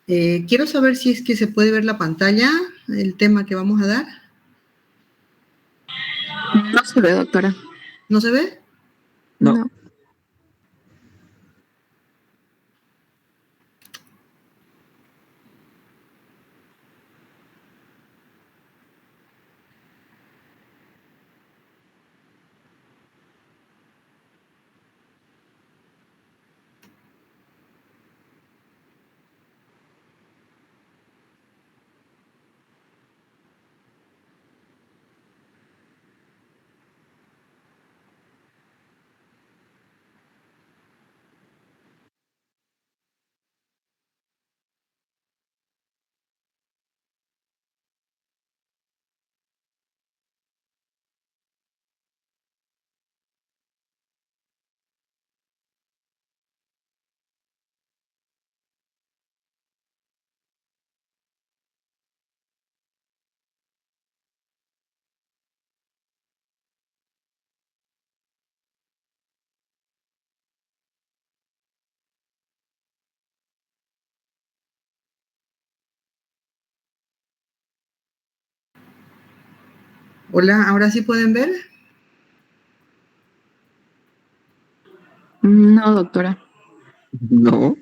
Quiero saber si es que se puede ver la pantalla, el tema que vamos a dar. No se ve, doctora. ¿No se ve? No. Hola, ¿ahora sí pueden ver? No, doctora. No.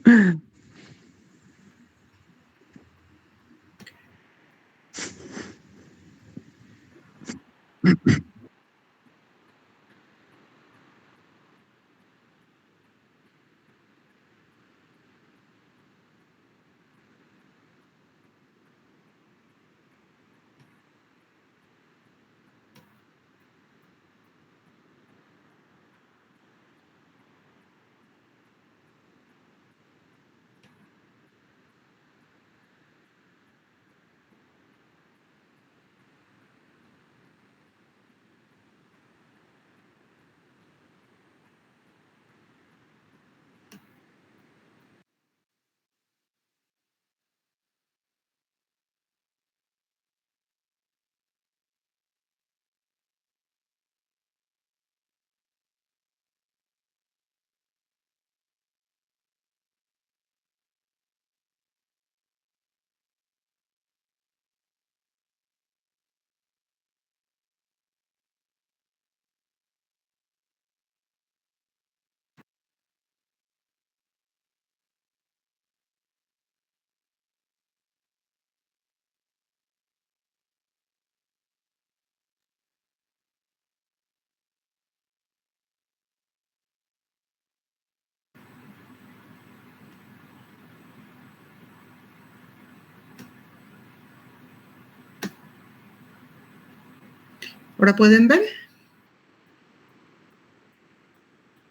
¿Ahora pueden ver?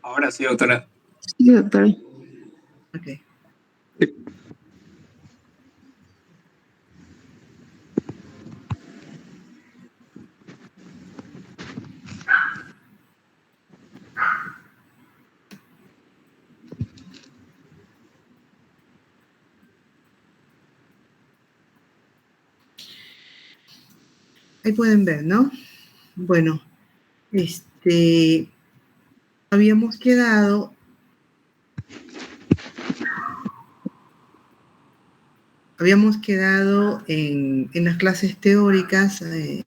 Ahora sí, doctora. Sí, doctora. Ok. Ahí pueden ver, ¿no? Bueno, habíamos quedado en las clases teóricas,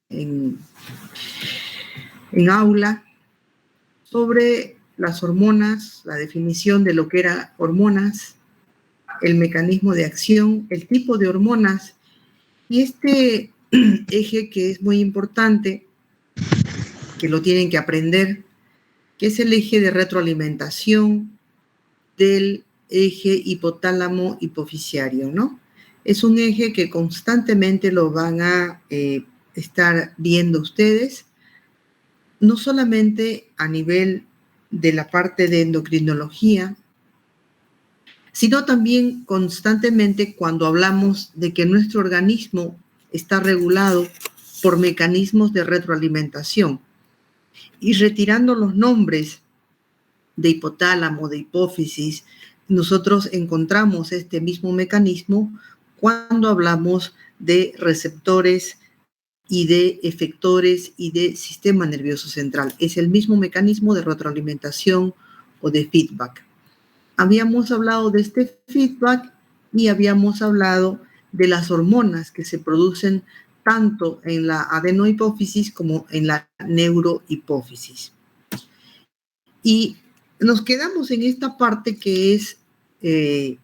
en aula, sobre las hormonas, la definición de lo que eran hormonas, el mecanismo de acción, el tipo de hormonas y este eje que es muy importante, que lo tienen que aprender, que es el eje de retroalimentación del eje hipotálamo hipofisiario, ¿no? Es un eje que constantemente lo van a estar viendo ustedes, no solamente a nivel de la parte de endocrinología, sino también constantemente cuando hablamos de que nuestro organismo está regulado por mecanismos de retroalimentación. Y retirando los nombres de hipotálamo, de hipófisis, nosotros encontramos este mismo mecanismo cuando hablamos de receptores y de efectores y de sistema nervioso central. Es el mismo mecanismo de retroalimentación o de feedback. Habíamos hablado de este feedback y habíamos hablado de las hormonas que se producen tanto en la adenohipófisis como en la neurohipófisis. Y nos quedamos en esta parte que es el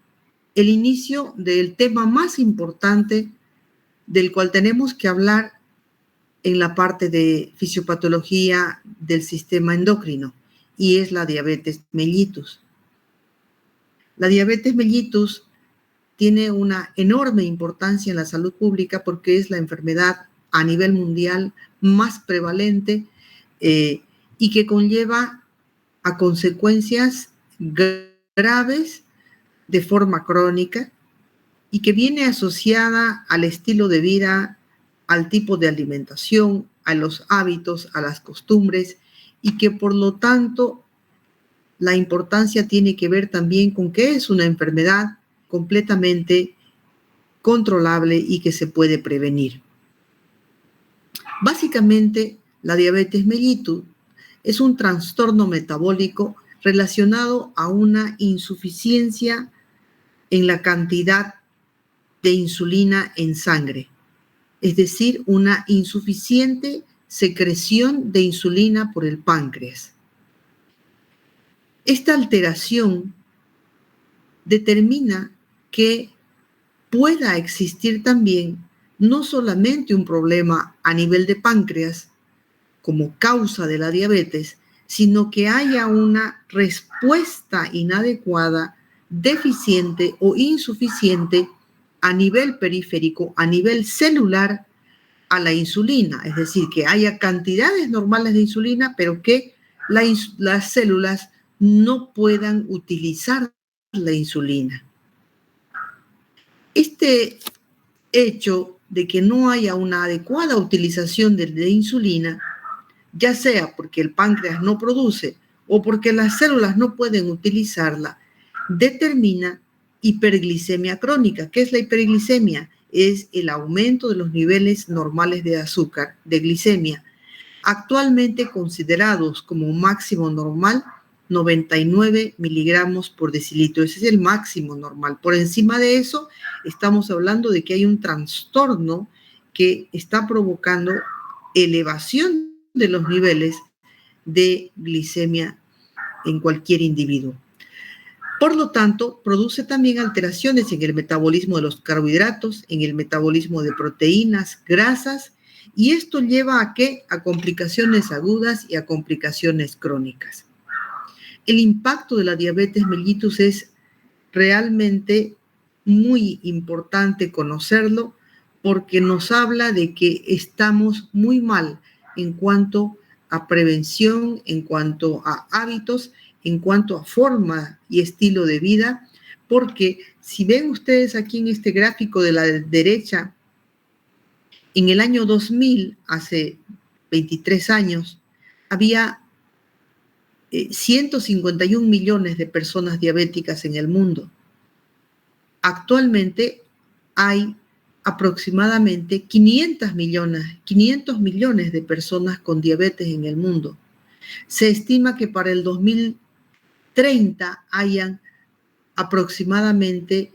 inicio del tema más importante del cual tenemos que hablar en la parte de fisiopatología del sistema endocrino, y es la diabetes mellitus. La diabetes mellitus tiene una enorme importancia en la salud pública porque es la enfermedad a nivel mundial más prevalente y que conlleva a consecuencias graves de forma crónica y que viene asociada al estilo de vida, al tipo de alimentación, a los hábitos, a las costumbres, y que por lo tanto la importancia tiene que ver también con que es una enfermedad completamente controlable y que se puede prevenir. Básicamente, la diabetes mellitus es un trastorno metabólico relacionado a una insuficiencia en la cantidad de insulina en sangre, es decir, una insuficiente secreción de insulina por el páncreas. Esta alteración determina que pueda existir también no solamente un problema a nivel de páncreas como causa de la diabetes, sino que haya una respuesta inadecuada, deficiente o insuficiente a nivel periférico, a nivel celular, a la insulina. Es decir, que haya cantidades normales de insulina, pero que las células no puedan utilizar la insulina. Este hecho de que no haya una adecuada utilización de insulina, ya sea porque el páncreas no produce o porque las células no pueden utilizarla, determina hiperglicemia crónica. ¿Qué es la hiperglicemia? Es el aumento de los niveles normales de azúcar, de glicemia, actualmente considerados como máximo normal 99 miligramos por decilitro. Ese es el máximo normal. Por encima de eso, estamos hablando de que hay un trastorno que está provocando elevación de los niveles de glicemia en cualquier individuo. Por lo tanto, produce también alteraciones en el metabolismo de los carbohidratos, en el metabolismo de proteínas, grasas, y esto lleva a ¿qué? A complicaciones agudas y a complicaciones crónicas. El impacto de la diabetes mellitus es realmente muy importante conocerlo porque nos habla de que estamos muy mal en cuanto a prevención, en cuanto a hábitos, en cuanto a forma y estilo de vida, porque si ven ustedes aquí en este gráfico de la derecha, en el año 2000, hace 23 años, había 151 millones de personas diabéticas en el mundo. Actualmente hay aproximadamente 500 millones de personas con diabetes en el mundo. Se estima que para el 2030 hayan aproximadamente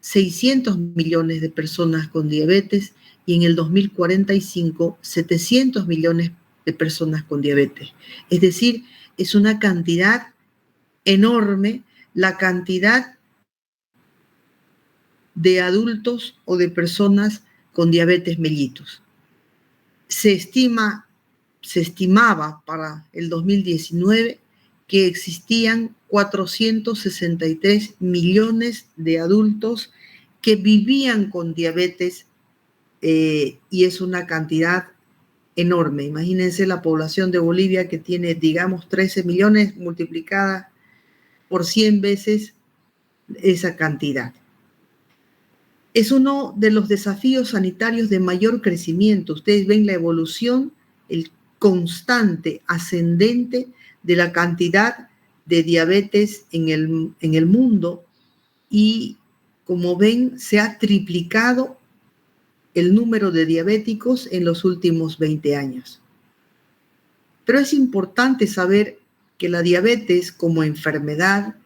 600 millones de personas con diabetes y en el 2045 700 millones de personas con diabetes. Es decir, es una cantidad enorme la cantidad de adultos o de personas con diabetes mellitus. Se estimaba para el 2019 que existían 463 millones de adultos que vivían con diabetes y es una cantidad enorme. Imagínense la población de Bolivia que tiene, digamos, 13 millones multiplicada por 100 veces esa cantidad. Es uno de los desafíos sanitarios de mayor crecimiento. Ustedes ven la evolución, el constante ascendente de la cantidad de diabetes en el mundo y como ven se ha triplicado el número de diabéticos en los últimos 20 años. Pero es importante saber que la diabetes como enfermedad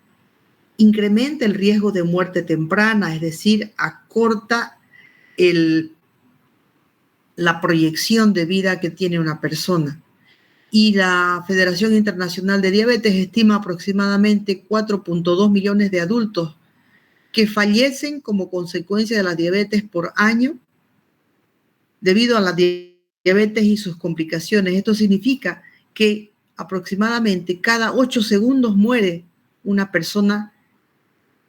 incrementa el riesgo de muerte temprana, es decir, acorta la proyección de vida que tiene una persona. Y la Federación Internacional de Diabetes estima aproximadamente 4.2 millones de adultos que fallecen como consecuencia de la diabetes por año debido a la diabetes y sus complicaciones. Esto significa que aproximadamente cada 8 segundos muere una persona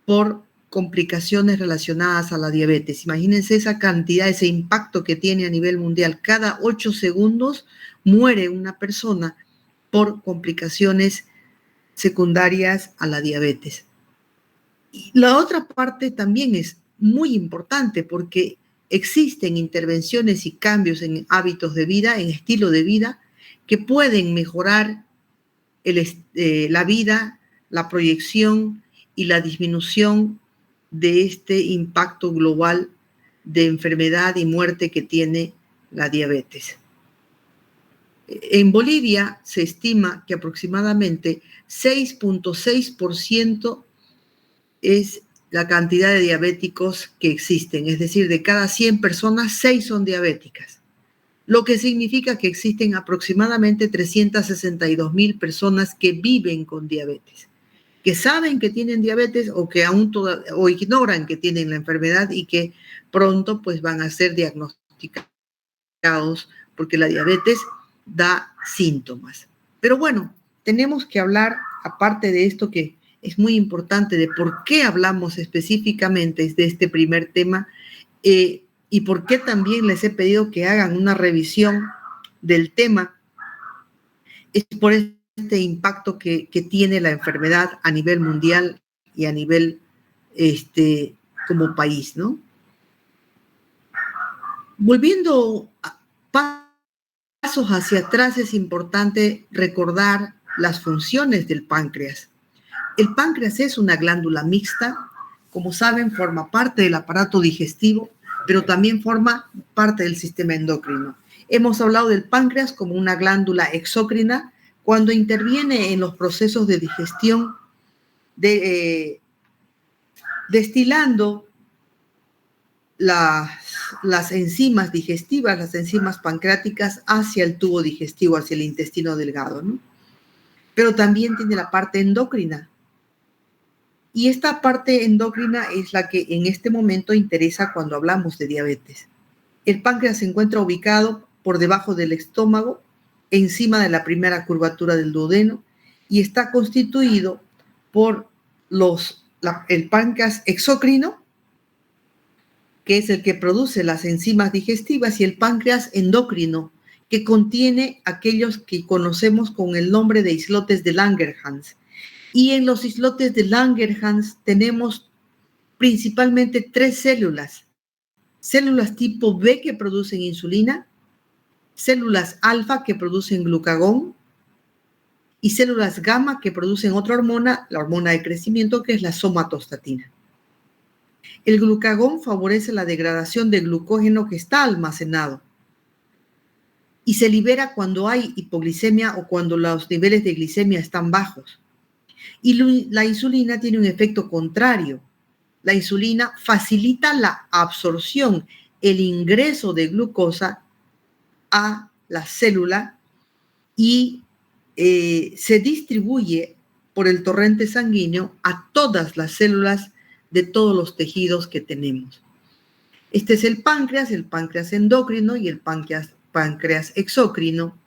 por complicaciones relacionadas a la diabetes. Imagínense esa cantidad, ese impacto que tiene a nivel mundial. Cada 8 segundos muere una persona por complicaciones secundarias a la diabetes. Y la otra parte también es muy importante porque existen intervenciones y cambios en hábitos de vida, en estilo de vida, que pueden mejorar la vida, la proyección y la disminución de este impacto global de enfermedad y muerte que tiene la diabetes. En Bolivia se estima que aproximadamente 6.6% es la cantidad de diabéticos que existen, es decir, de cada 100 personas, 6 son diabéticas, lo que significa que existen aproximadamente 362.000 personas que viven con diabetes, que saben que tienen diabetes o que aún o ignoran que tienen la enfermedad y que pronto pues van a ser diagnosticados porque la diabetes da síntomas. Pero bueno, tenemos que hablar, aparte de esto que es muy importante, de por qué hablamos específicamente de este primer tema y por qué también les he pedido que hagan una revisión del tema, es por este impacto que tiene la enfermedad a nivel mundial y a nivel como país, ¿no? Volviendo pasos hacia atrás, es importante recordar las funciones del páncreas. El páncreas es una glándula mixta, como saben, forma parte del aparato digestivo, pero también forma parte del sistema endocrino. Hemos hablado del páncreas como una glándula exócrina cuando interviene en los procesos de digestión, destilando las enzimas digestivas, las enzimas pancreáticas hacia el tubo digestivo, hacia el intestino delgado, ¿no? Pero también tiene la parte endocrina. Y esta parte endocrina es la que en este momento interesa cuando hablamos de diabetes. El páncreas se encuentra ubicado por debajo del estómago, encima de la primera curvatura del duodeno, y está constituido por el páncreas exócrino, que es el que produce las enzimas digestivas, y el páncreas endocrino, que contiene aquellos que conocemos con el nombre de islotes de Langerhans. Y en los islotes de Langerhans tenemos principalmente 3 células. Células tipo B que producen insulina, células alfa que producen glucagón y células gamma que producen otra hormona, la hormona de crecimiento, que es la somatostatina. El glucagón favorece la degradación del glucógeno que está almacenado y se libera cuando hay hipoglicemia o cuando los niveles de glicemia están bajos. Y la insulina tiene un efecto contrario. La insulina facilita la absorción, el ingreso de glucosa a la célula y se distribuye por el torrente sanguíneo a todas las células de todos los tejidos que tenemos. Este es el páncreas endocrino y el páncreas exócrino.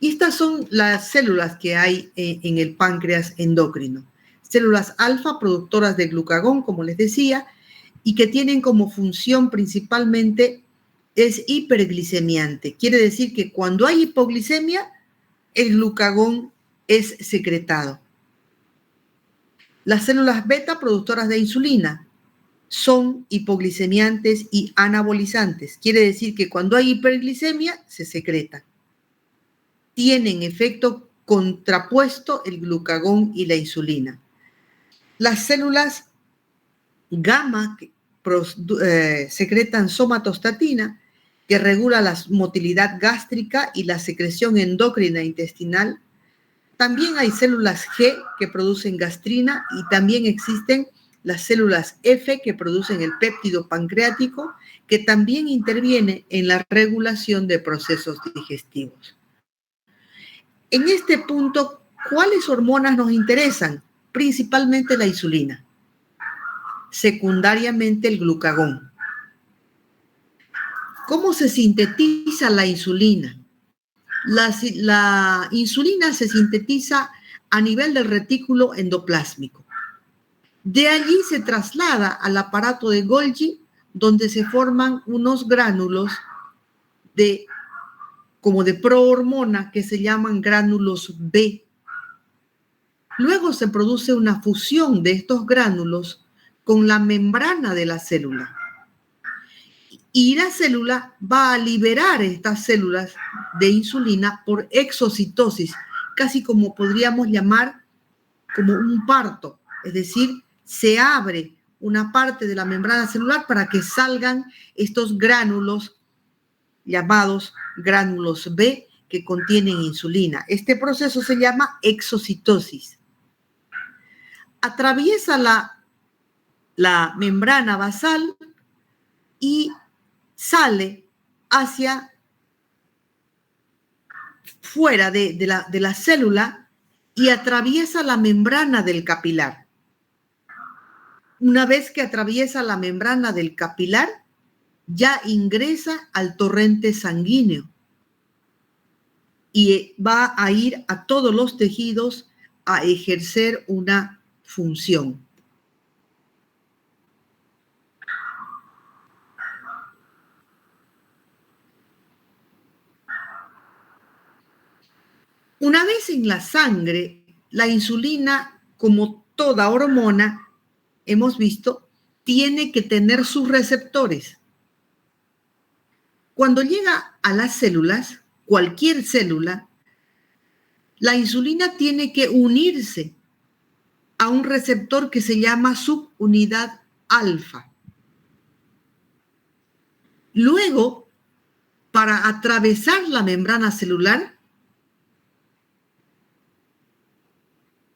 Y estas son las células que hay en el páncreas endocrino. Células alfa productoras de glucagón, como les decía, y que tienen como función principalmente es hiperglicemiante. Quiere decir que cuando hay hipoglicemia, el glucagón es secretado. Las células beta productoras de insulina son hipoglicemiantes y anabolizantes. Quiere decir que cuando hay hiperglicemia, se secreta. Tienen efecto contrapuesto el glucagón y la insulina. Las células gamma secretan somatostatina, que regula la motilidad gástrica y la secreción endocrina intestinal. También hay células G que producen gastrina y también existen las células F que producen el péptido pancreático, que también interviene en la regulación de procesos digestivos. En este punto, ¿cuáles hormonas nos interesan? Principalmente la insulina, secundariamente el glucagón. ¿Cómo se sintetiza la insulina? La insulina se sintetiza a nivel del retículo endoplásmico. De allí se traslada al aparato de Golgi, donde se forman unos gránulos como de prohormona que se llaman gránulos B. Luego se produce una fusión de estos gránulos con la membrana de la célula. Y la célula va a liberar estas células de insulina por exocitosis, casi como podríamos llamar como un parto, es decir, se abre una parte de la membrana celular para que salgan estos gránulos llamados gránulos B que contienen insulina. Este proceso se llama exocitosis. Atraviesa la membrana basal y sale hacia fuera de la célula y atraviesa la membrana del capilar. Una vez que atraviesa la membrana del capilar, ya ingresa al torrente sanguíneo y va a ir a todos los tejidos a ejercer una función. Una vez en la sangre, la insulina, como toda hormona, hemos visto, tiene que tener sus receptores. Cuando llega a las células, cualquier célula, la insulina tiene que unirse a un receptor que se llama subunidad alfa. Luego, para atravesar la membrana celular,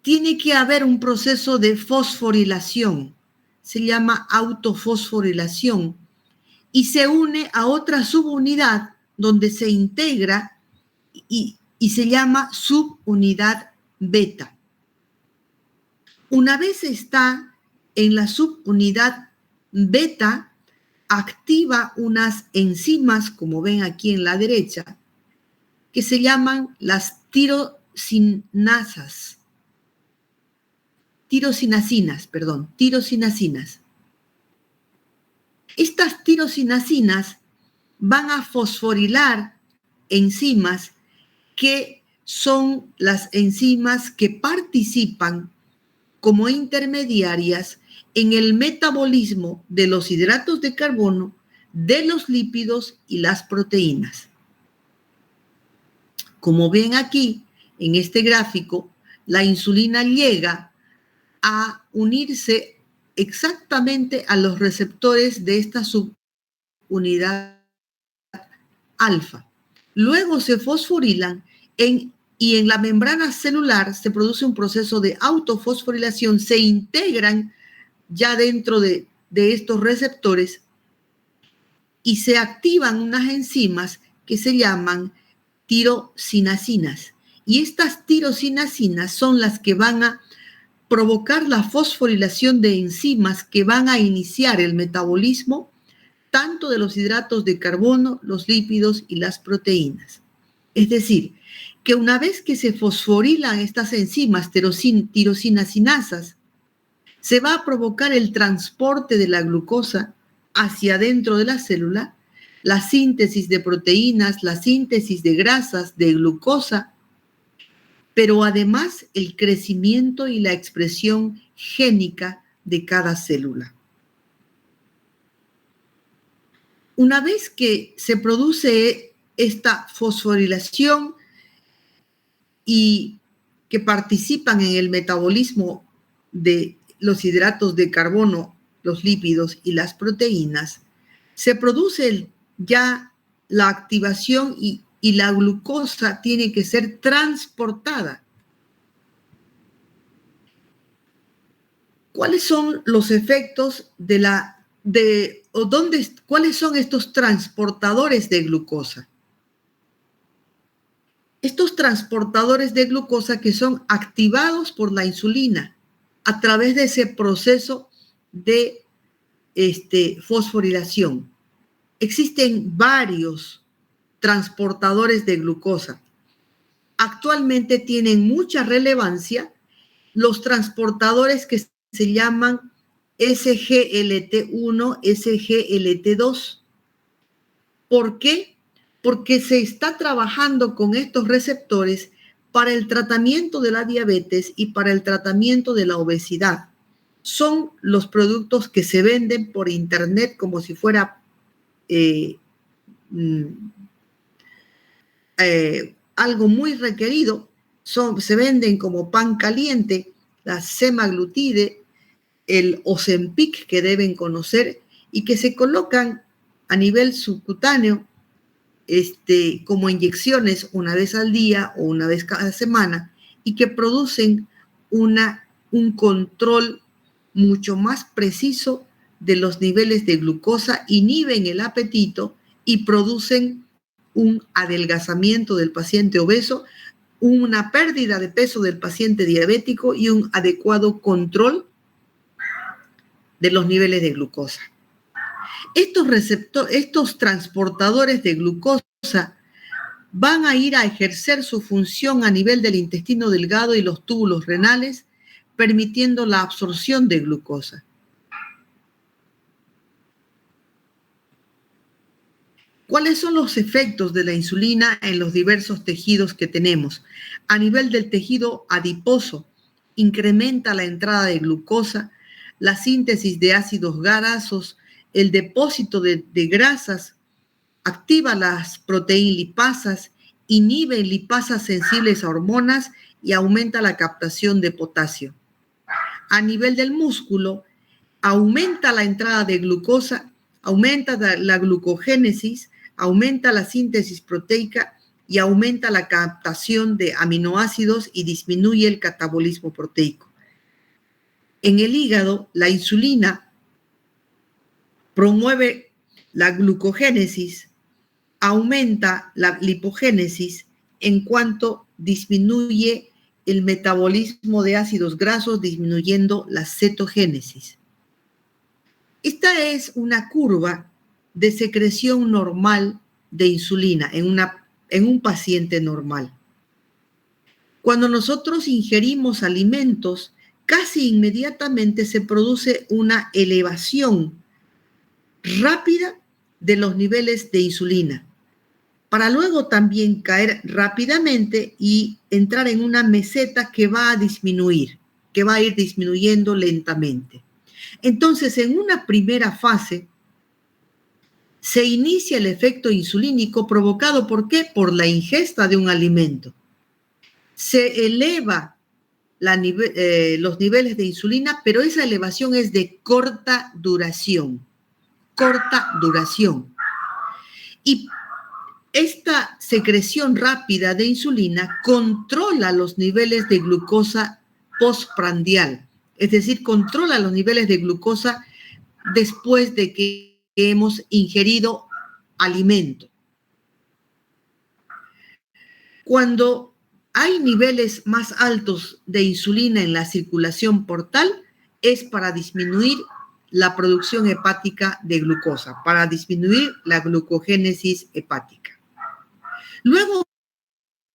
tiene que haber un proceso de fosforilación, se llama autofosforilación, y se une a otra subunidad donde se integra y se llama subunidad beta. Una vez está en la subunidad beta, activa unas enzimas, como ven aquí en la derecha, que se llaman las tirosinacinas. Estas tirosinacinas van a fosforilar enzimas que son las enzimas que participan como intermediarias en el metabolismo de los hidratos de carbono, de los lípidos y las proteínas. Como ven aquí en este gráfico, la insulina llega a unirse exactamente a los receptores de esta subunidad alfa. Luego se fosforilan y en la membrana celular se produce un proceso de autofosforilación, se integran ya dentro de estos receptores y se activan unas enzimas que se llaman tirosinacinas. Y estas tirosinacinas son las que van a provocar la fosforilación de enzimas que van a iniciar el metabolismo tanto de los hidratos de carbono, los lípidos y las proteínas. Es decir, que una vez que se fosforilan estas enzimas tirosinacinasas, se va a provocar el transporte de la glucosa hacia dentro de la célula, la síntesis de proteínas, la síntesis de grasas, de glucosa, pero además el crecimiento y la expresión génica de cada célula. Una vez que se produce esta fosforilación y que participan en el metabolismo de los hidratos de carbono, los lípidos y las proteínas, se produce ya la activación y la glucosa tiene que ser transportada ¿Cuáles son los efectos cuáles son estos transportadores de glucosa? Estos transportadores de glucosa que son activados por la insulina a través de ese proceso de fosforilación. Existen varios transportadores de glucosa. Actualmente tienen mucha relevancia los transportadores que se llaman SGLT1, SGLT2. ¿Por qué? Porque se está trabajando con estos receptores para el tratamiento de la diabetes y para el tratamiento de la obesidad. Son los productos que se venden por internet como si fuera algo muy requerido. Se venden como pan caliente, la semaglutide, el Ozempic, que deben conocer, y que se colocan a nivel subcutáneo como inyecciones una vez al día o una vez cada semana, y que producen un control mucho más preciso de los niveles de glucosa, inhiben el apetito y producen un adelgazamiento del paciente obeso, una pérdida de peso del paciente diabético y un adecuado control de los niveles de glucosa. Estos transportadores de glucosa van a ir a ejercer su función a nivel del intestino delgado y los túbulos renales, permitiendo la absorción de glucosa. ¿Cuáles son los efectos de la insulina en los diversos tejidos que tenemos? A nivel del tejido adiposo, incrementa la entrada de glucosa, la síntesis de ácidos grasos, el depósito de grasas, activa las proteínlipasas, inhibe lipasas sensibles a hormonas y aumenta la captación de potasio. A nivel del músculo, aumenta la entrada de glucosa, aumenta la glucogénesis, aumenta la síntesis proteica y aumenta la captación de aminoácidos y disminuye el catabolismo proteico. En el hígado, la insulina promueve la glucogénesis, aumenta la lipogénesis en cuanto disminuye el metabolismo de ácidos grasos, disminuyendo la cetogénesis. Esta es una curva de secreción normal de insulina en un paciente normal. Cuando nosotros ingerimos alimentos, casi inmediatamente se produce una elevación rápida de los niveles de insulina, para luego también caer rápidamente y entrar en una meseta que va a disminuir, que va a ir disminuyendo lentamente. Entonces, en una primera fase, se inicia el efecto insulínico provocado, ¿por qué? Por la ingesta de un alimento. Se eleva los niveles de insulina, pero esa elevación es de corta duración. Y esta secreción rápida de insulina controla los niveles de glucosa postprandial, es decir, controla los niveles de glucosa después de que hemos ingerido alimento. Cuando hay niveles más altos de insulina en la circulación portal, es para disminuir la producción hepática de glucosa, para disminuir la glucogénesis hepática. Luego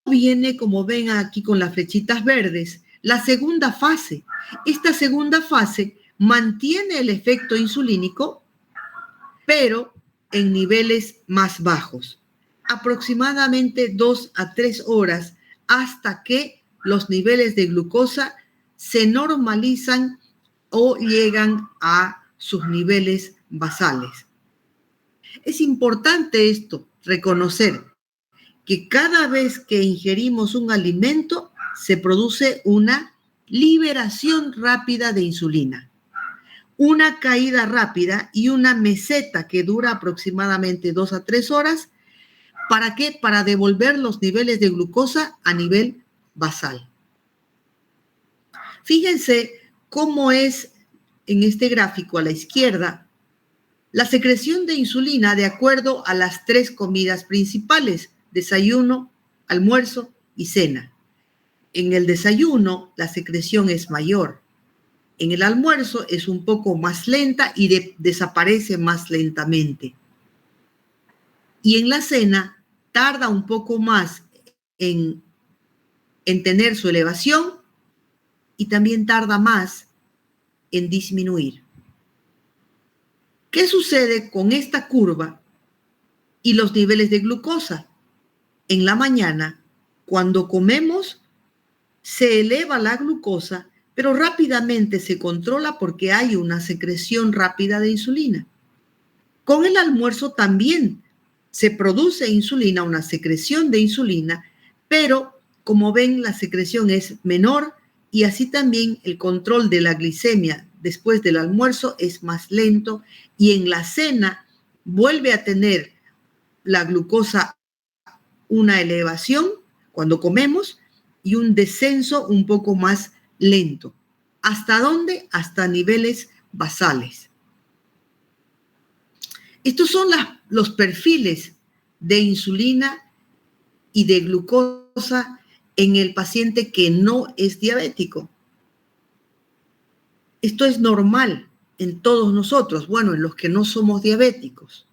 viene, como ven aquí con las flechitas verdes, la segunda fase. Esta segunda fase mantiene el efecto insulínico, pero en niveles más bajos, aproximadamente 2 a 3 horas, hasta que los niveles de glucosa se normalizan o llegan a sus niveles basales. Es importante esto, reconocer que cada vez que ingerimos un alimento se produce una liberación rápida de insulina, una caída rápida y una meseta que dura aproximadamente 2 a 3 horas. ¿Para qué? Para devolver los niveles de glucosa a nivel basal. Fíjense cómo es en este gráfico a la izquierda la secreción de insulina de acuerdo a las 3 comidas principales: desayuno, almuerzo y cena. En el desayuno la secreción es mayor. En el almuerzo es un poco más lenta y desaparece más lentamente. Y en la cena tarda un poco más en tener su elevación y también tarda más en disminuir. ¿Qué sucede con esta curva y los niveles de glucosa? En la mañana, cuando comemos, se eleva la glucosa, pero rápidamente se controla porque hay una secreción rápida de insulina. Con el almuerzo también se produce insulina, una secreción de insulina, pero como ven, la secreción es menor y así también el control de la glicemia después del almuerzo es más lento, y en la cena vuelve a tener la glucosa una elevación cuando comemos y un descenso un poco más lento. ¿Hasta dónde? Hasta niveles basales. Estos son los perfiles de insulina y de glucosa en el paciente que no es diabético. Esto es normal en todos nosotros, bueno, en los que no somos diabéticos.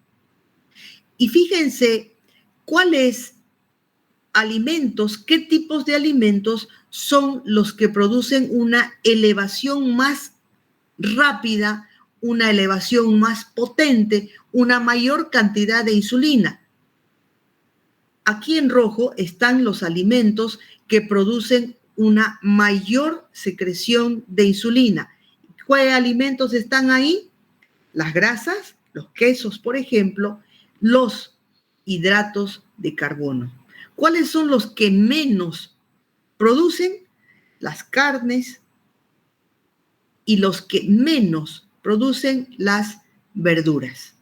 Y fíjense cuáles alimentos, qué tipos de alimentos son los que producen una elevación más rápida, una elevación más potente, una mayor cantidad de insulina. Aquí en rojo están los alimentos que producen una mayor secreción de insulina. ¿Qué alimentos están ahí? Las grasas, los quesos, por ejemplo, los hidratos de carbono. ¿Cuáles son los que menos producen? Las carnes, y los que menos producen las verduras.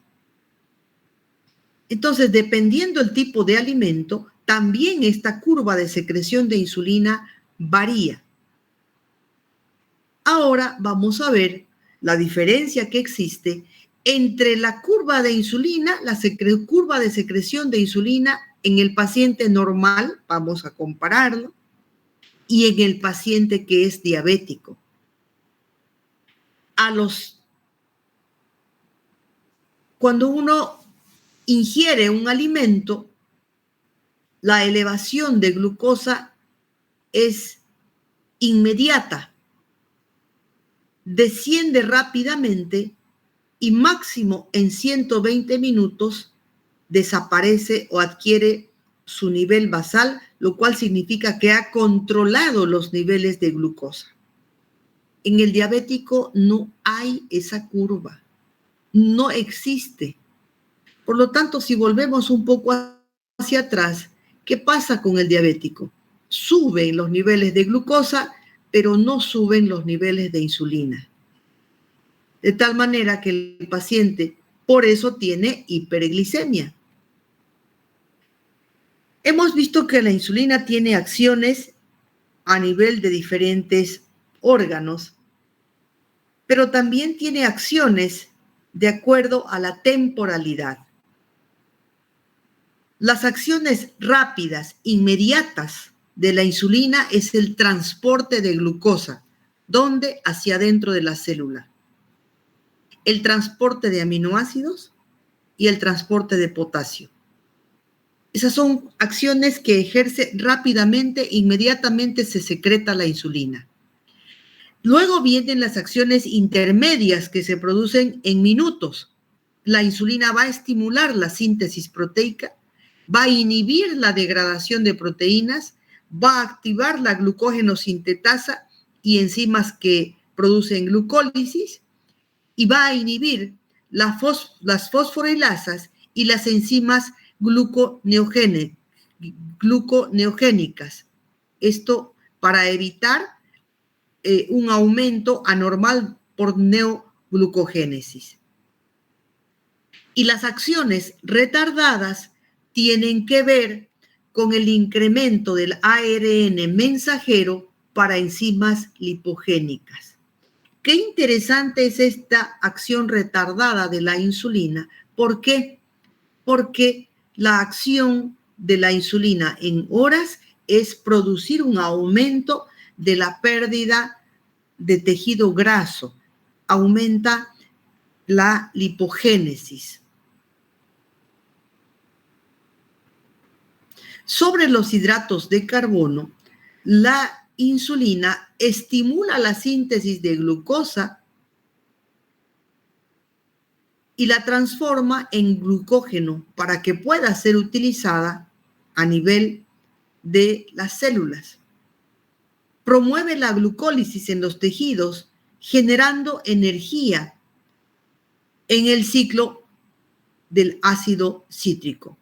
Entonces, dependiendo del tipo de alimento, también esta curva de secreción de insulina varía. Ahora vamos a ver la diferencia que existe entre la curva de insulina, curva de secreción de insulina en el paciente normal, vamos a compararlo, y en el paciente que es diabético. Cuando uno ingiere un alimento, la elevación de glucosa es inmediata, desciende rápidamente y máximo en 120 minutos desaparece o adquiere su nivel basal, lo cual significa que ha controlado los niveles de glucosa. En el diabético no hay esa curva, no existe. Por lo tanto, si volvemos un poco hacia atrás, ¿qué pasa con el diabético? Suben los niveles de glucosa, pero no suben los niveles de insulina. De tal manera que el paciente por eso tiene hiperglicemia. Hemos visto que la insulina tiene acciones a nivel de diferentes órganos, pero también tiene acciones de acuerdo a la temporalidad. Las acciones rápidas, inmediatas de la insulina es el transporte de glucosa, ¿dónde? Hacia adentro de la célula. El transporte de aminoácidos y el transporte de potasio. Esas son acciones que ejerce rápidamente, inmediatamente se secreta la insulina. Luego vienen las acciones intermedias que se producen en minutos. La insulina va a estimular la síntesis proteica, va a inhibir la degradación de proteínas, va a activar la glucógeno sintetasa y enzimas que producen glucólisis, y va a inhibir las fosforilasas y las enzimas gluconeogénicas. Esto para evitar un aumento anormal por neoglucogénesis. Y las acciones retardadas tienen que ver con el incremento del ARN mensajero para enzimas lipogénicas. Qué interesante es esta acción retardada de la insulina. ¿Por qué? Porque la acción de la insulina en horas es producir un aumento de la pérdida de tejido graso, aumenta la lipogénesis. Sobre los hidratos de carbono, la insulina estimula la síntesis de glucosa y la transforma en glucógeno para que pueda ser utilizada a nivel de las células. Promueve la glucólisis en los tejidos, generando energía en el ciclo del ácido cítrico.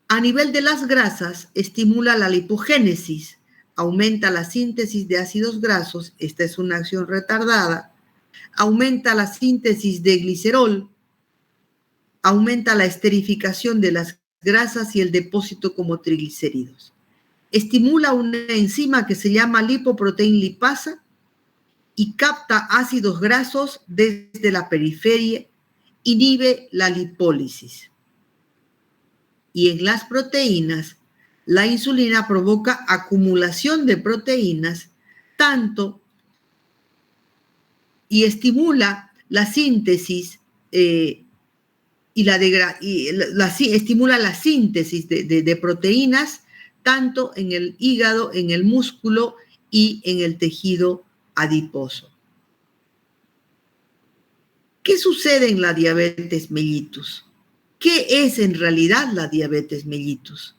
A nivel de las grasas, estimula la lipogénesis, aumenta la síntesis de ácidos grasos, esta es una acción retardada, aumenta la síntesis de glicerol, aumenta la esterificación de las grasas y el depósito como triglicéridos. Estimula una enzima que se llama lipoproteína lipasa y capta ácidos grasos desde la periferia, inhibe la lipólisis. Y en las proteínas, la insulina provoca acumulación de proteínas, tanto y estimula la síntesis estimula la síntesis de proteínas tanto en el hígado, en el músculo y en el tejido adiposo. ¿Qué sucede en la diabetes mellitus? ¿Qué es en realidad la diabetes mellitus?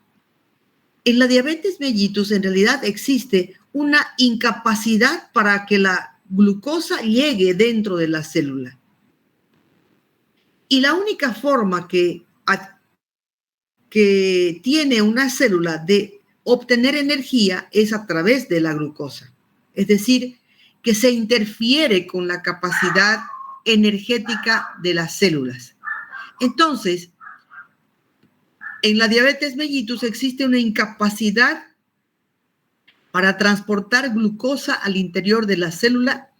En la diabetes mellitus en realidad existe una incapacidad para que la glucosa llegue dentro de la célula. Y la única forma que tiene una célula de obtener energía es a través de la glucosa. Es decir, que se interfiere con la capacidad energética de las células. Entonces, en la diabetes mellitus existe una incapacidad para transportar glucosa al interior de la célula,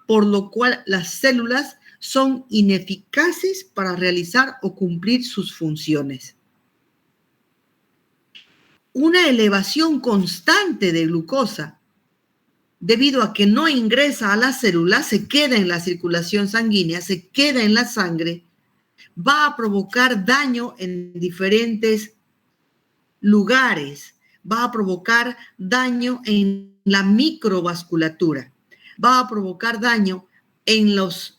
por lo cual las células son ineficaces para realizar o cumplir sus funciones. Una elevación constante de glucosa, debido a que no ingresa a la célula, se queda en la circulación sanguínea, se queda en la sangre, va a provocar daño en diferentes lugares, va a provocar daño en la microvasculatura, va a provocar daño en las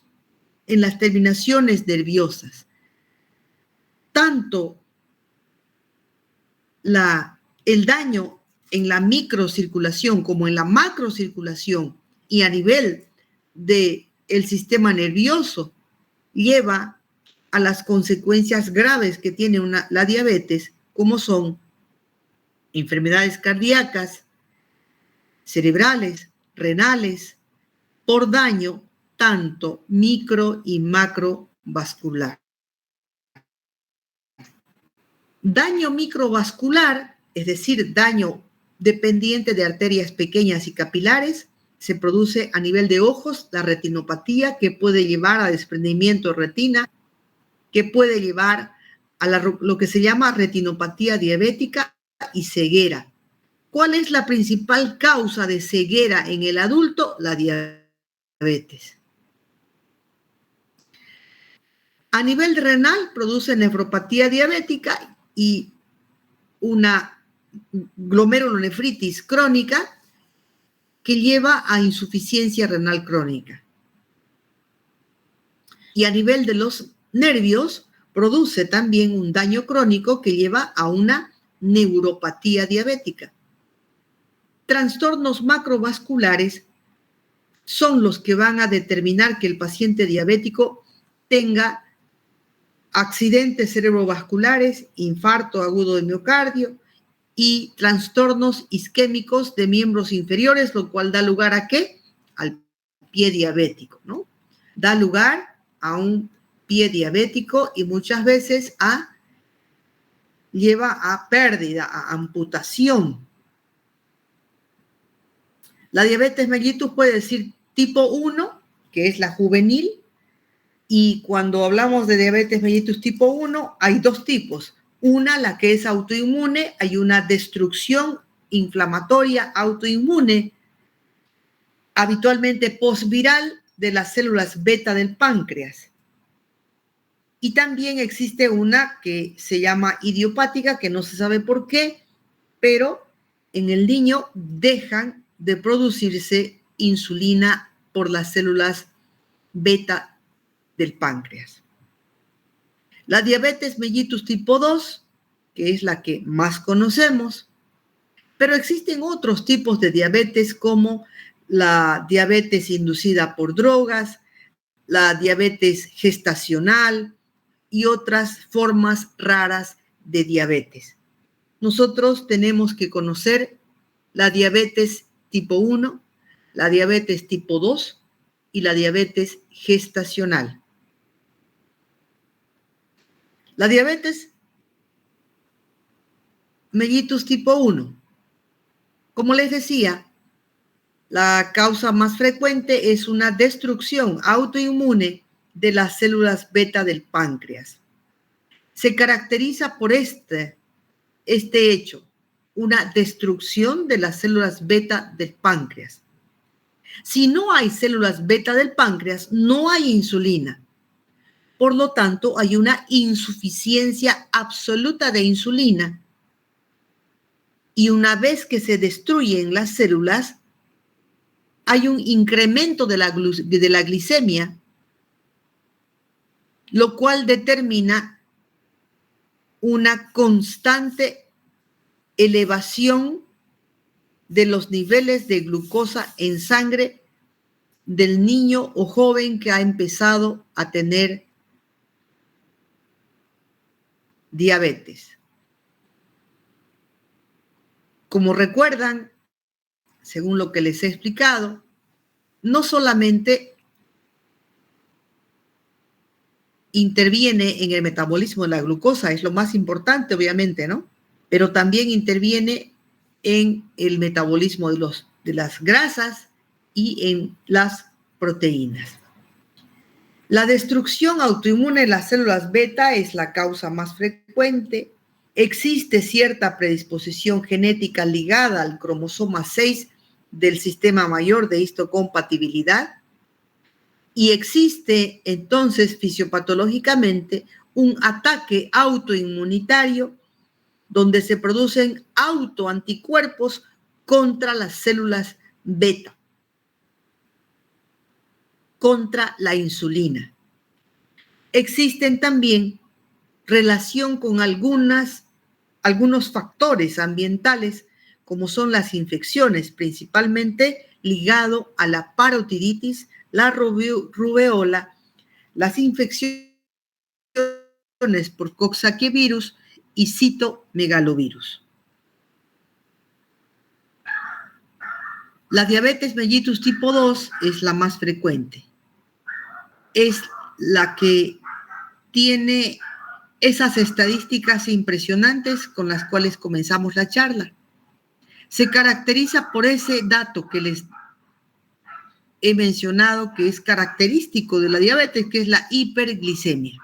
terminaciones nerviosas. Tanto el daño en la microcirculación como en la macrocirculación y a nivel del sistema nervioso lleva a las consecuencias graves que tiene la diabetes, como son enfermedades cardíacas, cerebrales, renales, por daño tanto micro y macrovascular. Daño microvascular, es decir, daño dependiente de arterias pequeñas y capilares, se produce a nivel de ojos, la retinopatía, que puede llevar a desprendimiento de retina, que puede llevar a lo que se llama retinopatía diabética y ceguera. ¿Cuál es la principal causa de ceguera en el adulto? La diabetes. A nivel renal produce nefropatía diabética y una glomerulonefritis crónica que lleva a insuficiencia renal crónica. Y a nivel de los nervios produce también un daño crónico que lleva a una neuropatía diabética. Trastornos macrovasculares son los que van a determinar que el paciente diabético tenga accidentes cerebrovasculares, infarto agudo de miocardio y trastornos isquémicos de miembros inferiores, lo cual da lugar ¿a qué? Al pie diabético, ¿no? Da lugar a un pie diabético y muchas veces lleva a pérdida, a amputación. La diabetes mellitus puede tipo 1, que es la juvenil, y cuando hablamos de diabetes mellitus tipo 1, hay dos tipos. Una, la que es autoinmune, hay una destrucción inflamatoria autoinmune, habitualmente postviral, de las células beta del páncreas. Y también existe una que se llama idiopática, que no se sabe por qué, pero en el niño dejan de producirse insulina por las células beta del páncreas. La diabetes mellitus tipo 2, que es la que más conocemos, pero existen otros tipos de diabetes como la diabetes inducida por drogas, la diabetes gestacional y otras formas raras de diabetes. Nosotros tenemos que conocer la diabetes tipo 1, la diabetes tipo 2 y la diabetes gestacional. La diabetes mellitus tipo 1, como les decía, la causa más frecuente es una destrucción autoinmune de las células beta del páncreas. Se caracteriza por este hecho, una destrucción de las células beta del páncreas. Si no hay células beta del páncreas, no hay insulina. Por lo tanto, hay una insuficiencia absoluta de insulina. Y una vez que se destruyen las células, hay un incremento de la glicemia, lo cual determina una constante elevación de los niveles de glucosa en sangre del niño o joven que ha empezado a tener diabetes. Como recuerdan, según lo que les he explicado, no solamente interviene en el metabolismo de la glucosa, es lo más importante, obviamente, ¿no? Pero también interviene en el metabolismo de las grasas y en las proteínas. La destrucción autoinmune de las células beta es la causa más frecuente. Existe cierta predisposición genética ligada al cromosoma 6 del sistema mayor de histocompatibilidad y existe entonces fisiopatológicamente un ataque autoinmunitario donde se producen autoanticuerpos contra las células beta, contra la insulina. Existen también relación con algunos factores ambientales, como son las infecciones, principalmente ligado a la parotiditis, la rubeola, las infecciones por coxsackievirus y citomegalovirus. La diabetes mellitus tipo 2 es la más frecuente. Es la que tiene esas estadísticas impresionantes con las cuales comenzamos la charla. Se caracteriza por ese dato que les he mencionado, que es característico de la diabetes, que es la hiperglicemia.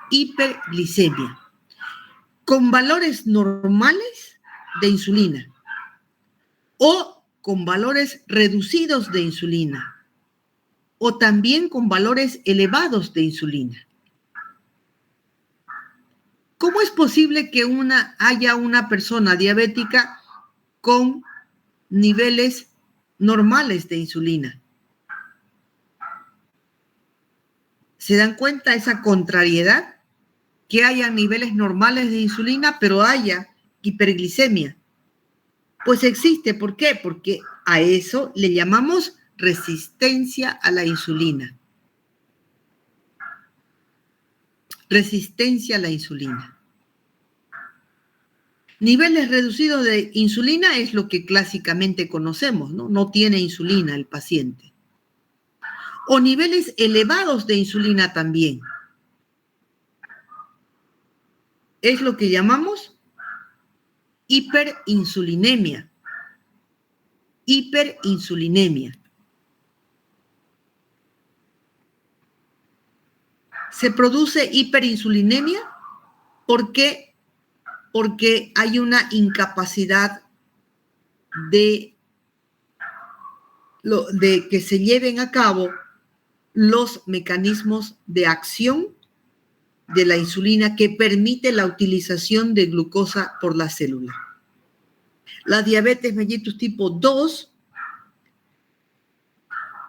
Hiperglicemia, con valores normales de insulina o con valores reducidos de insulina o también con valores elevados de insulina. ¿Cómo es posible que haya una persona diabética con niveles normales de insulina? ¿Se dan cuenta esa contrariedad? Que haya niveles normales de insulina, pero haya hiperglicemia. Pues existe, ¿por qué? Porque a eso le llamamos resistencia a la insulina. Resistencia a la insulina. Niveles reducidos de insulina es lo que clásicamente conocemos, ¿no? No tiene insulina el paciente. O niveles elevados de insulina también. Es lo que llamamos hiperinsulinemia. Hiperinsulinemia. Se produce hiperinsulinemia. ¿Por qué? Porque hay una incapacidad de que se lleven a cabo los mecanismos de acción de la insulina que permite la utilización de glucosa por la célula. La diabetes mellitus tipo 2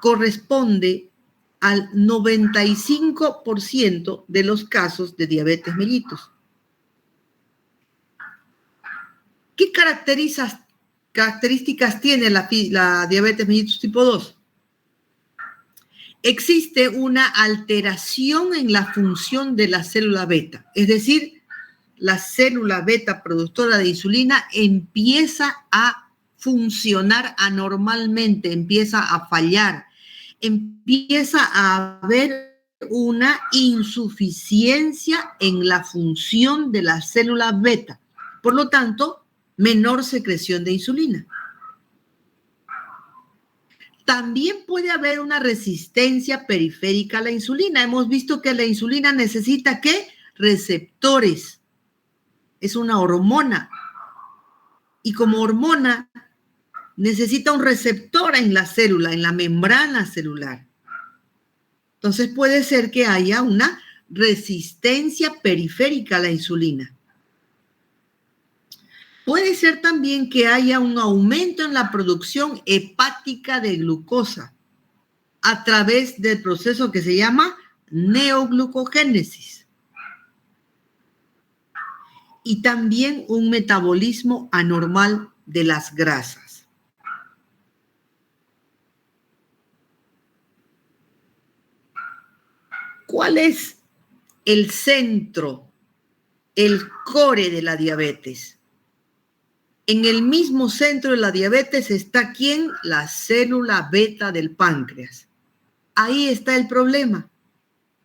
corresponde al 95% de los casos de diabetes mellitus. ¿Qué características tiene la diabetes mellitus tipo 2? Existe una alteración en la función de la célula beta, es decir, la célula beta productora de insulina empieza a funcionar anormalmente, empieza a fallar, empieza a haber una insuficiencia en la función de la célula beta. Por lo tanto, menor secreción de insulina. También puede haber una resistencia periférica a la insulina. Hemos visto que la insulina necesita, ¿qué? Receptores. Es una hormona. Y como hormona, necesita un receptor en la célula, en la membrana celular. Entonces puede ser que haya una resistencia periférica a la insulina. Puede ser también que haya un aumento en la producción hepática de glucosa a través del proceso que se llama neoglucogénesis. Y también un metabolismo anormal de las grasas. ¿Cuál es el centro, el core de la diabetes? En el mismo centro de la diabetes está ¿quién? La célula beta del páncreas. Ahí está el problema,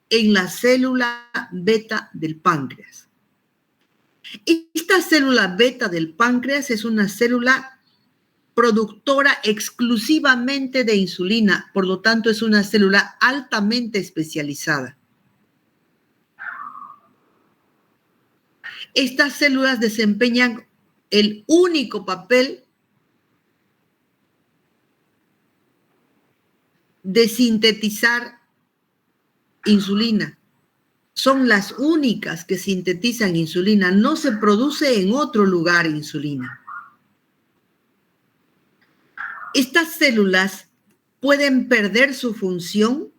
en la célula beta del páncreas. Esta célula beta del páncreas es una célula productora exclusivamente de insulina, por lo tanto es una célula altamente especializada. Estas células desempeñan el único papel de sintetizar insulina. Son las únicas que sintetizan insulina. No se produce en otro lugar insulina. Estas células pueden perder su función,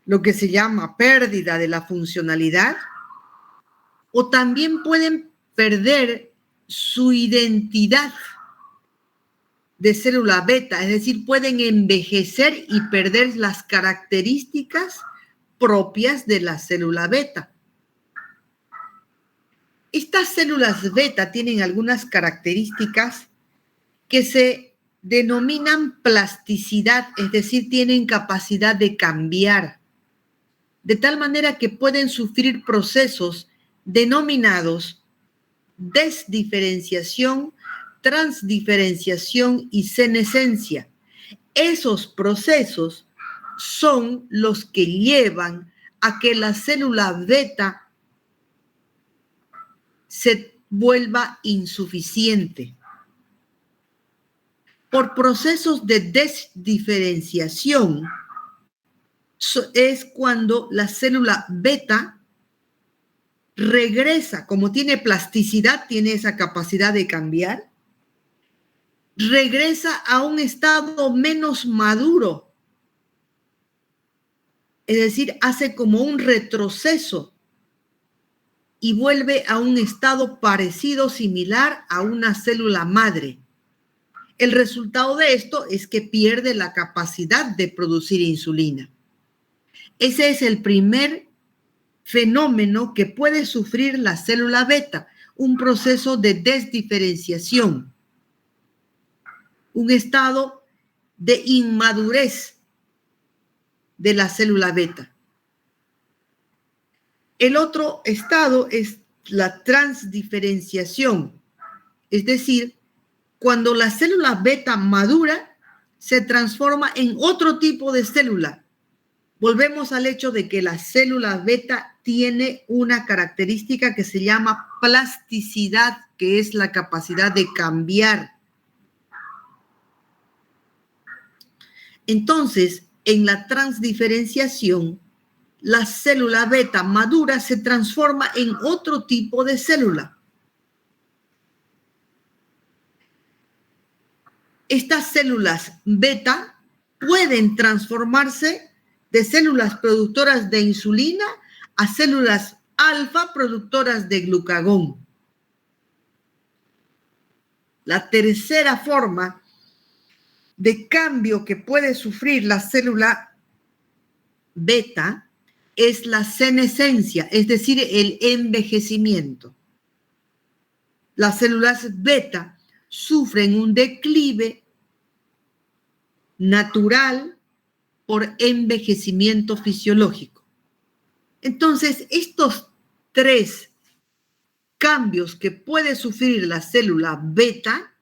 lo que se llama pérdida de la funcionalidad, o también pueden perder su identidad de célula beta, es decir, pueden envejecer y perder las características propias de la célula beta. Estas células beta tienen algunas características que se denominan plasticidad, es decir, tienen capacidad de cambiar, de tal manera que pueden sufrir procesos denominados desdiferenciación, transdiferenciación y senescencia. Esos procesos son los que llevan a que la célula beta se vuelva insuficiente. Por procesos de desdiferenciación es cuando la célula beta regresa, como tiene plasticidad, tiene esa capacidad de cambiar, regresa a un estado menos maduro. Es decir, hace como un retroceso y vuelve a un estado parecido, similar a una célula madre. El resultado de esto es que pierde la capacidad de producir insulina. Ese es el primer fenómeno que puede sufrir la célula beta, un proceso de desdiferenciación, un estado de inmadurez de la célula beta. El otro estado es la transdiferenciación, es decir, cuando la célula beta madura, se transforma en otro tipo de célula, Volvemos al hecho de que la célula beta tiene una característica que se llama plasticidad, que es la capacidad de cambiar. Entonces, en la transdiferenciación, la célula beta madura se transforma en otro tipo de célula. Estas células beta pueden transformarse de células productoras de insulina a células alfa productoras de glucagón. La tercera forma de cambio que puede sufrir la célula beta es la senescencia, es decir, el envejecimiento. Las células beta sufren un declive natural por envejecimiento fisiológico. Entonces, estos tres cambios que puede sufrir la célula beta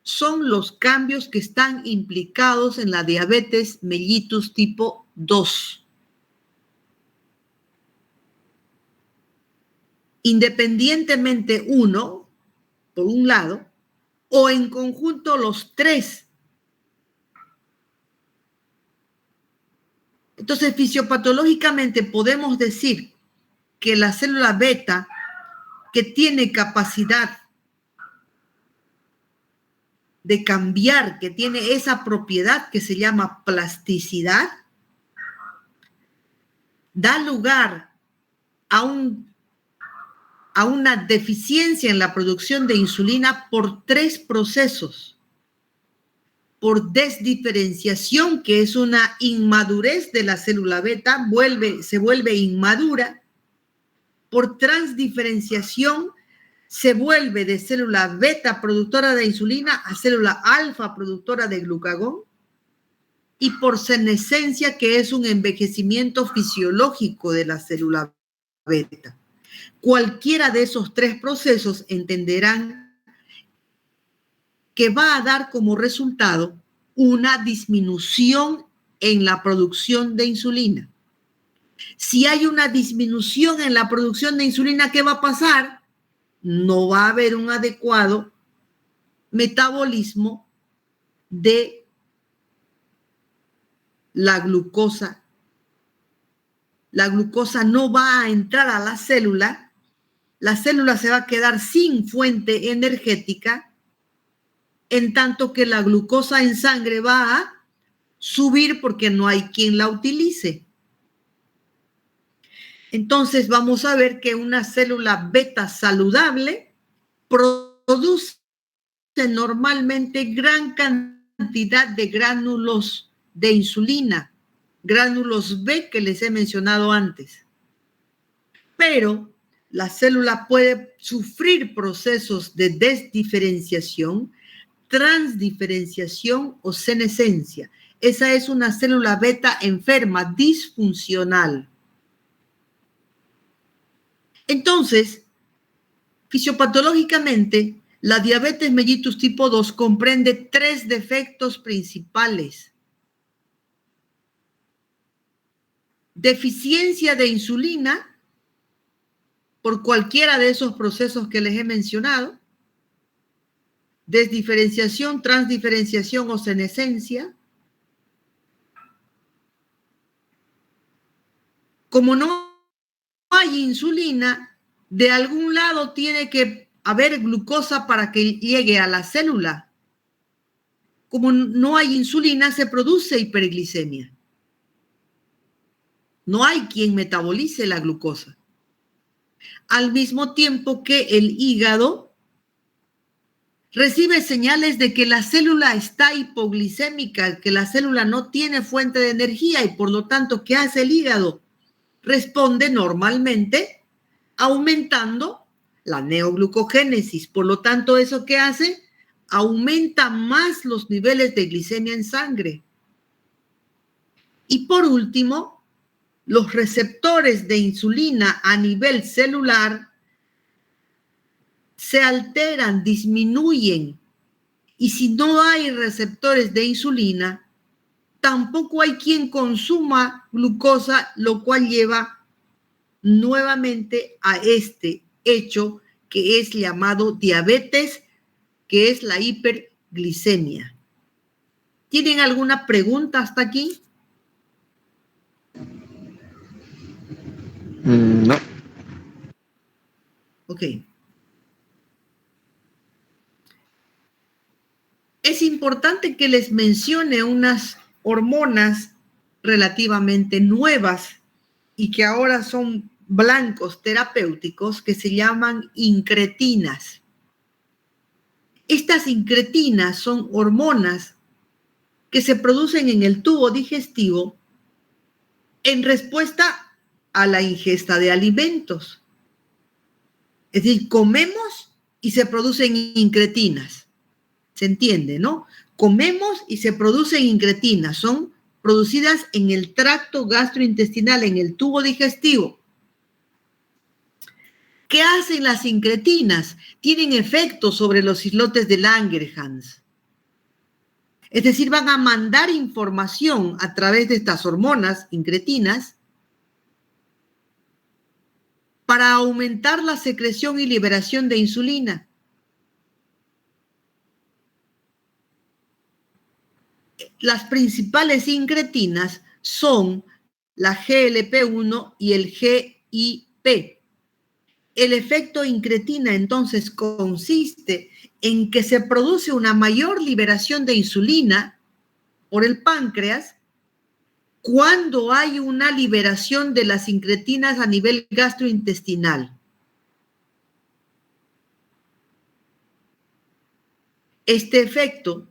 son los cambios que están implicados en la diabetes mellitus tipo 2. Independientemente uno, por un lado, o en conjunto los tres. Entonces, fisiopatológicamente podemos decir que la célula beta, que tiene capacidad de cambiar, que tiene esa propiedad que se llama plasticidad, da lugar a una deficiencia en la producción de insulina por tres procesos. Por desdiferenciación, que es una inmadurez de la célula beta, se vuelve inmadura. Por transdiferenciación, se vuelve de célula beta productora de insulina a célula alfa productora de glucagón. Y por senescencia, que es un envejecimiento fisiológico de la célula beta. Cualquiera de esos tres procesos entenderán que va a dar como resultado una disminución en la producción de insulina. Si hay una disminución en la producción de insulina, ¿qué va a pasar? No va a haber un adecuado metabolismo de la glucosa. La glucosa no va a entrar a la célula se va a quedar sin fuente energética, en tanto que la glucosa en sangre va a subir porque no hay quien la utilice. Entonces vamos a ver que una célula beta saludable produce normalmente gran cantidad de gránulos de insulina, gránulos B que les he mencionado antes. Pero la célula puede sufrir procesos de desdiferenciación, transdiferenciación o senescencia. Esa es una célula beta enferma, disfuncional. Entonces, fisiopatológicamente, la diabetes mellitus tipo 2 comprende tres defectos principales. Deficiencia de insulina por cualquiera de esos procesos que les he mencionado, desdiferenciación, transdiferenciación o senescencia. Como no hay insulina, de algún lado tiene que haber glucosa para que llegue a la célula. Como no hay insulina, se produce hiperglicemia. No hay quien metabolice la glucosa. Al mismo tiempo que el hígado recibe señales de que la célula está hipoglicémica, que la célula no tiene fuente de energía y por lo tanto, ¿qué hace el hígado? Responde normalmente aumentando la neoglucogénesis. Por lo tanto, ¿eso qué hace? Aumenta más los niveles de glicemia en sangre. Y por último, los receptores de insulina a nivel celular se alteran, disminuyen. Y si no hay receptores de insulina, tampoco hay quien consuma glucosa, lo cual lleva nuevamente a este hecho que es llamado diabetes, que es la hiperglicemia. ¿Tienen alguna pregunta hasta aquí? No. Ok. Es importante que les mencione unas hormonas relativamente nuevas y que ahora son blancos terapéuticos que se llaman incretinas. Estas incretinas son hormonas que se producen en el tubo digestivo en respuesta a la ingesta de alimentos. Es decir, comemos y se producen incretinas. ¿Se entiende, no? Comemos y se producen incretinas. Son producidas en el tracto gastrointestinal, en el tubo digestivo. ¿Qué hacen las incretinas? Tienen efectos sobre los islotes de Langerhans. Es decir, van a mandar información a través de estas hormonas incretinas para aumentar la secreción y liberación de insulina. Las principales incretinas son la GLP-1 y el GIP. El efecto incretina entonces consiste en que se produce una mayor liberación de insulina por el páncreas cuando hay una liberación de las incretinas a nivel gastrointestinal. Este efecto,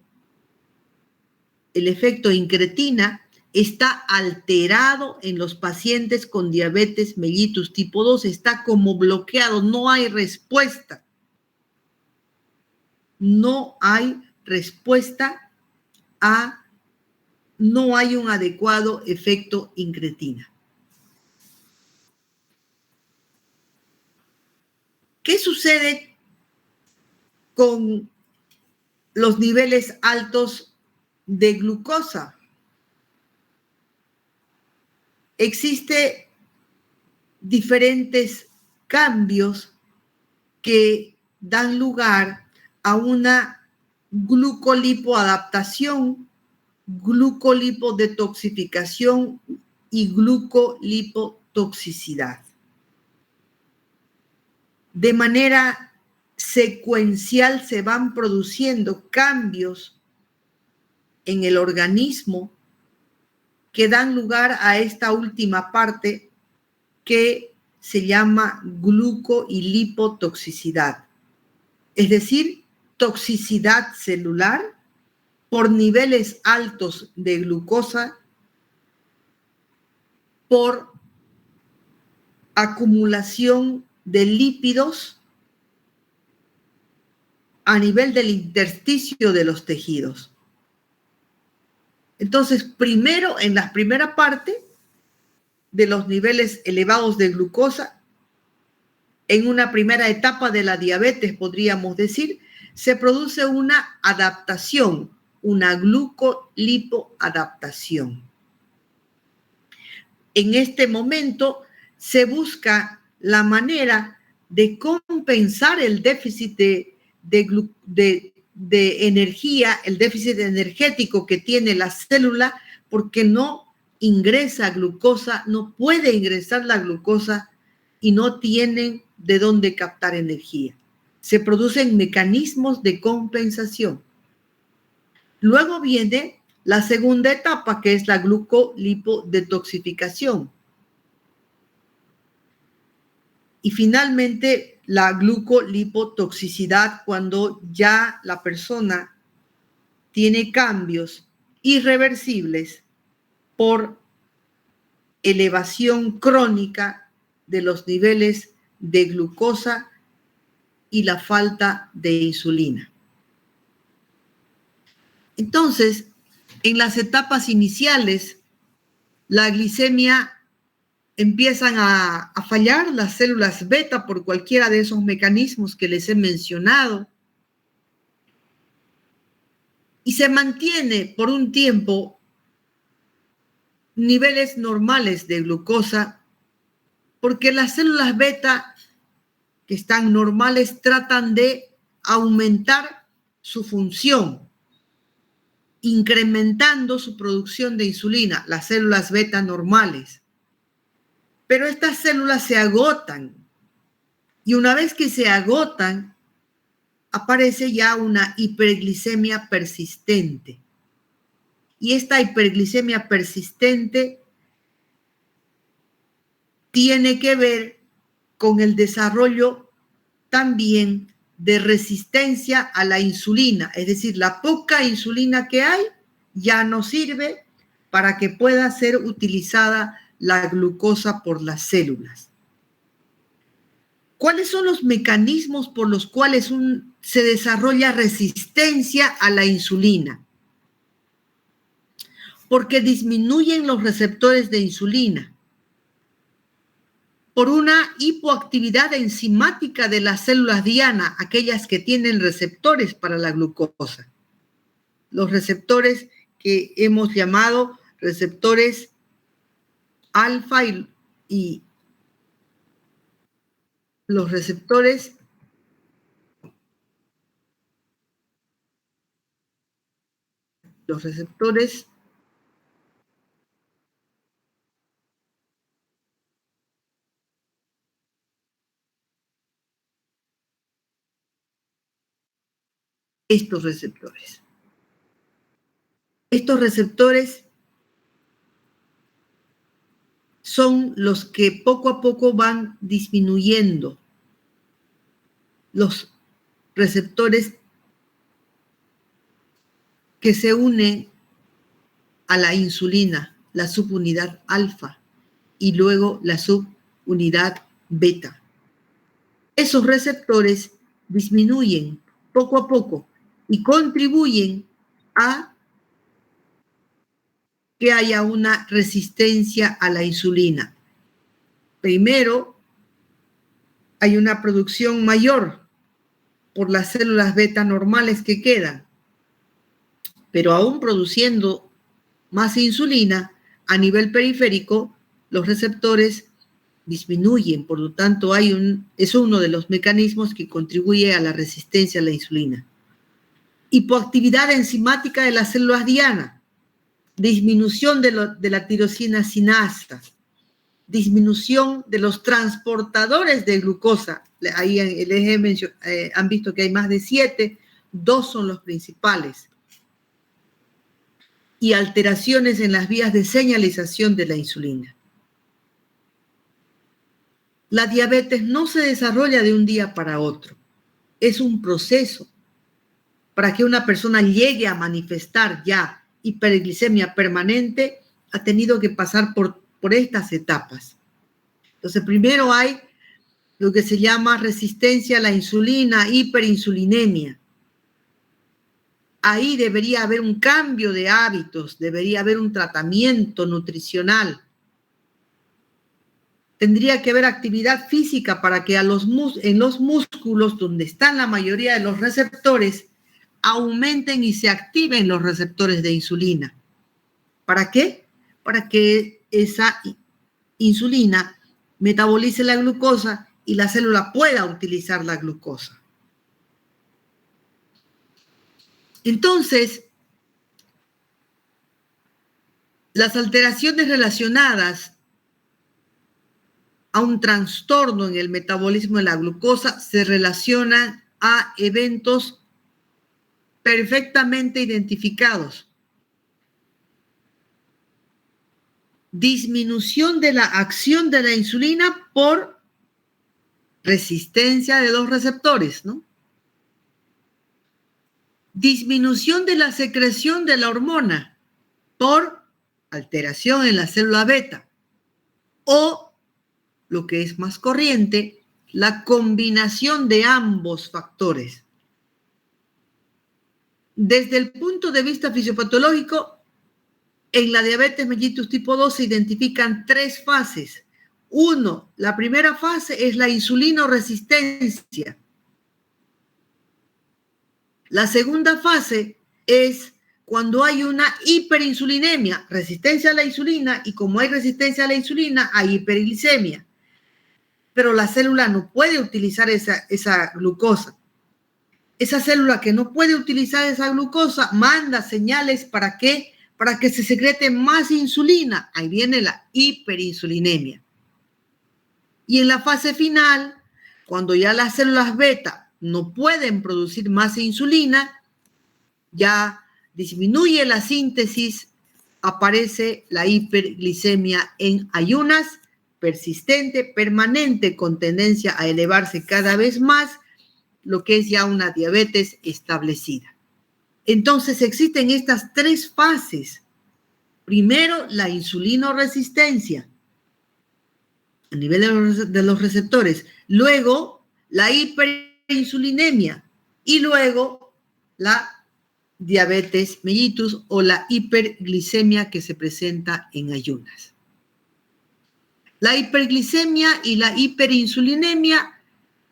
el efecto incretina, está alterado en los pacientes con diabetes mellitus tipo 2, está como bloqueado, no hay respuesta. No hay respuesta no hay un adecuado efecto incretina. ¿Qué sucede con los niveles altos de glucosa? Existen diferentes cambios que dan lugar a una glucolipoadaptación, glucolipodetoxificación y glucolipotoxicidad. De manera secuencial se van produciendo cambios en el organismo que dan lugar a esta última parte que se llama gluco y lipotoxicidad. Es decir, toxicidad celular por niveles altos de glucosa, por acumulación de lípidos a nivel del intersticio de los tejidos. Entonces, primero, en la primera parte de los niveles elevados de glucosa, en una primera etapa de la diabetes, podríamos decir, se produce una adaptación, una glucolipoadaptación. En este momento se busca la manera de compensar el déficit de energía, el déficit energético que tiene la célula, porque no ingresa glucosa, no puede ingresar la glucosa y no tienen de dónde captar energía. Se producen mecanismos de compensación. Luego viene la segunda etapa, que es la glucolipodetoxificación. Y finalmente, la glucolipotoxicidad, cuando ya la persona tiene cambios irreversibles por elevación crónica de los niveles de glucosa y la falta de insulina. Entonces, en las etapas iniciales, la glicemia empiezan a fallar las células beta por cualquiera de esos mecanismos que les he mencionado y se mantiene por un tiempo niveles normales de glucosa, porque las células beta que están normales tratan de aumentar su función, incrementando su producción de insulina, las células beta normales. Pero estas células se agotan y una vez que se agotan, aparece ya una hiperglicemia persistente. Y esta hiperglicemia persistente tiene que ver con el desarrollo también de resistencia a la insulina, es decir, la poca insulina que hay ya no sirve para que pueda ser utilizada la glucosa por las células. ¿Cuáles son los mecanismos por los cuales se desarrolla resistencia a la insulina? Porque disminuyen los receptores de insulina, por una hipoactividad enzimática de las células diana, aquellas que tienen receptores para la glucosa. Los receptores que hemos llamado receptores alfa y los receptores estos receptores. Estos receptores son los que poco a poco van disminuyendo. Los receptores que se unen a la insulina, la subunidad alfa, y luego la subunidad beta. Esos receptores disminuyen poco a poco y contribuyen a que haya una resistencia a la insulina. Primero, hay una producción mayor por las células beta normales que quedan, pero aún produciendo más insulina a nivel periférico, los receptores disminuyen, por lo tanto es uno de los mecanismos que contribuye a la resistencia a la insulina. Hipoactividad enzimática de las células diana, disminución de la tirosina sinasa, disminución de los transportadores de glucosa. Ahí han visto que hay más de 7, 2 son los principales. Y alteraciones en las vías de señalización de la insulina. La diabetes no se desarrolla de un día para otro. Es un proceso. Para que una persona llegue a manifestar ya hiperglicemia permanente, ha tenido que pasar por estas etapas. Entonces, primero hay lo que se llama resistencia a la insulina, hiperinsulinemia. Ahí debería haber un cambio de hábitos, debería haber un tratamiento nutricional. Tendría que haber actividad física para que en los músculos, donde están la mayoría de los receptores, aumenten y se activen los receptores de insulina. ¿Para qué? Para que esa insulina metabolice la glucosa y la célula pueda utilizar la glucosa. Entonces, las alteraciones relacionadas a un trastorno en el metabolismo de la glucosa se relacionan a eventos perfectamente identificados. Disminución de la acción de la insulina por resistencia de los receptores, ¿no? Disminución de la secreción de la hormona por alteración en la célula beta. O, lo que es más corriente, la combinación de ambos factores. Desde el punto de vista fisiopatológico, en la diabetes mellitus tipo 2 se identifican 3 fases. La primera fase es la insulinoresistencia. La segunda fase es cuando hay una hiperinsulinemia, resistencia a la insulina, y como hay resistencia a la insulina, hay hiperglicemia. Pero la célula no puede utilizar esa glucosa. Esa célula que no puede utilizar esa glucosa manda señales ¿para qué? Para que se secrete más insulina. Ahí viene la hiperinsulinemia. Y en la fase final, cuando ya las células beta no pueden producir más insulina, ya disminuye la síntesis, aparece la hiperglicemia en ayunas, persistente, permanente, con tendencia a elevarse cada vez más, lo que es ya una diabetes establecida. Entonces existen estas tres fases. Primero, la insulinoresistencia a nivel de los receptores. Luego, la hiperinsulinemia. Y luego, la diabetes mellitus o la hiperglicemia que se presenta en ayunas. La hiperglicemia y la hiperinsulinemia,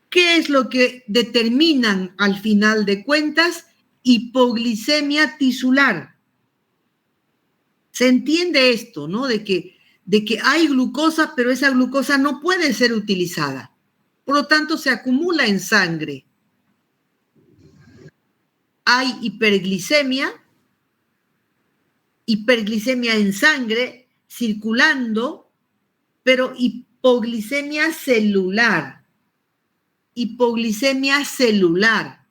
¿qué es lo que determinan al final de cuentas? Hipoglicemia tisular. Se entiende esto, ¿no? De que hay glucosa, pero esa glucosa no puede ser utilizada. Por lo tanto, se acumula en sangre. Hay hiperglicemia en sangre circulando, pero hipoglicemia celular. Hipoglicemia celular.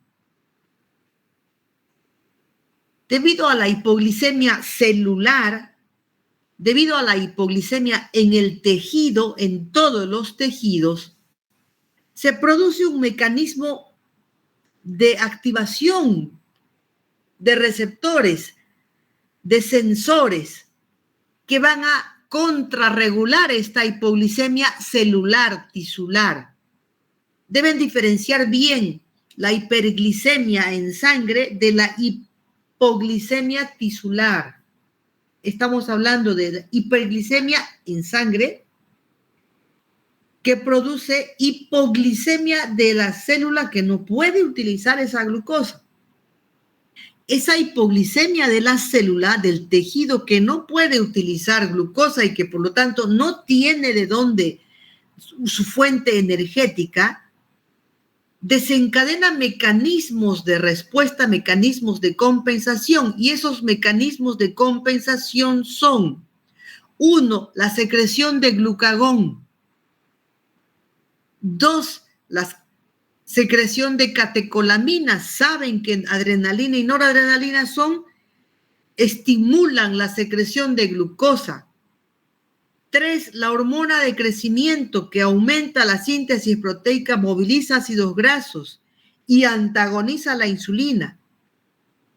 Debido a la hipoglicemia celular, debido a la hipoglicemia en el tejido, en todos los tejidos, se produce un mecanismo de activación de receptores, de sensores, que van a contrarregular esta hipoglicemia celular, tisular. Deben diferenciar bien la hiperglicemia en sangre de la hipoglicemia tisular. Estamos hablando de la hiperglicemia en sangre que produce hipoglicemia de la célula que no puede utilizar esa glucosa. Esa hipoglicemia de la célula, del tejido que no puede utilizar glucosa y que por lo tanto no tiene de dónde su fuente energética, desencadena mecanismos de respuesta, mecanismos de compensación, y esos mecanismos de compensación son: 1, la secreción de glucagón; 2, la secreción de catecolaminas. Saben que adrenalina y noradrenalina estimulan la secreción de glucosa. 3, la hormona de crecimiento, que aumenta la síntesis proteica, moviliza ácidos grasos y antagoniza la insulina.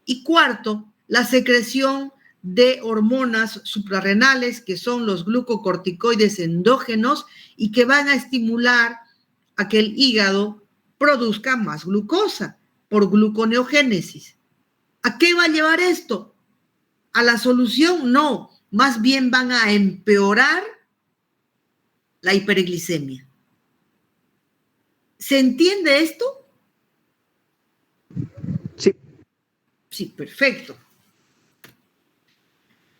Y 4, la secreción de hormonas suprarrenales, que son los glucocorticoides endógenos y que van a estimular a que el hígado produzca más glucosa por gluconeogénesis. ¿A qué va a llevar esto? ¿A la solución? No, más bien van a empeorar la hiperglicemia. ¿Se entiende esto? Sí. Sí, perfecto.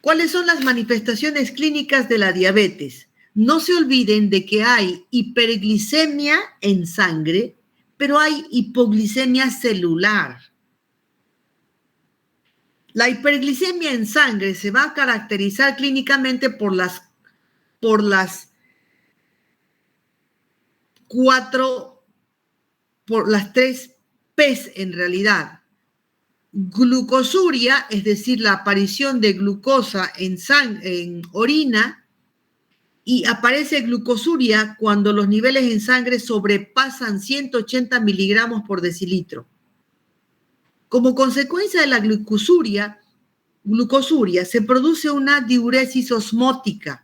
¿Cuáles son las manifestaciones clínicas de la diabetes? No se olviden de que hay hiperglicemia en sangre, pero hay hipoglicemia celular. La hiperglicemia en sangre se va a caracterizar clínicamente por las tres P's en realidad. Glucosuria, es decir, la aparición de glucosa en orina, y aparece glucosuria cuando los niveles en sangre sobrepasan 180 miligramos por decilitro. Como consecuencia de la glucosuria, se produce una diuresis osmótica.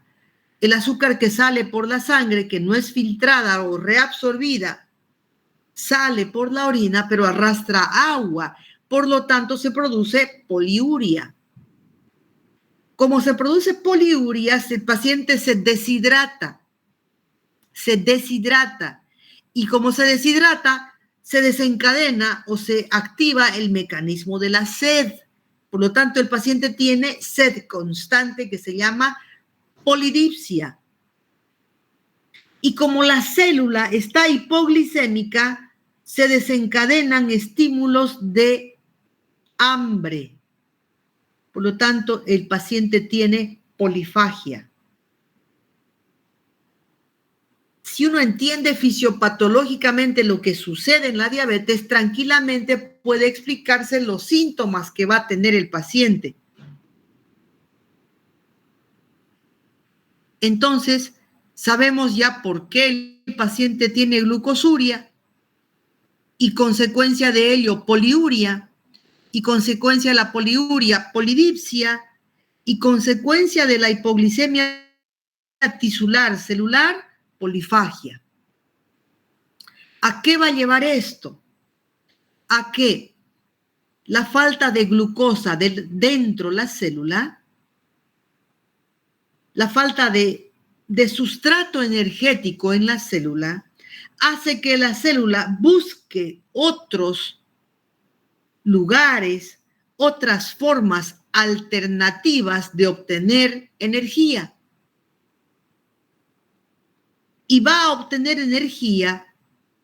El azúcar que sale por la sangre, que no es filtrada o reabsorbida, sale por la orina, pero arrastra agua. Por lo tanto, se produce poliuria. Como se produce poliuria, el paciente se deshidrata. Y como se deshidrata, se desencadena o se activa el mecanismo de la sed. Por lo tanto, el paciente tiene sed constante que se llama polidipsia. Y como la célula está hipoglicémica, se desencadenan estímulos de hambre. Por lo tanto, el paciente tiene polifagia. Si uno entiende fisiopatológicamente lo que sucede en la diabetes, tranquilamente puede explicarse los síntomas que va a tener el paciente. Entonces, sabemos ya por qué el paciente tiene glucosuria y consecuencia de ello poliuria, y consecuencia de la poliuria, polidipsia, y consecuencia de la hipoglicemia tisular celular, polifagia. ¿A qué va a llevar esto? A que la falta de glucosa dentro de la célula, la falta de sustrato energético en la célula, hace que la célula busque otros lugares, otras formas alternativas de obtener energía. Y va a obtener energía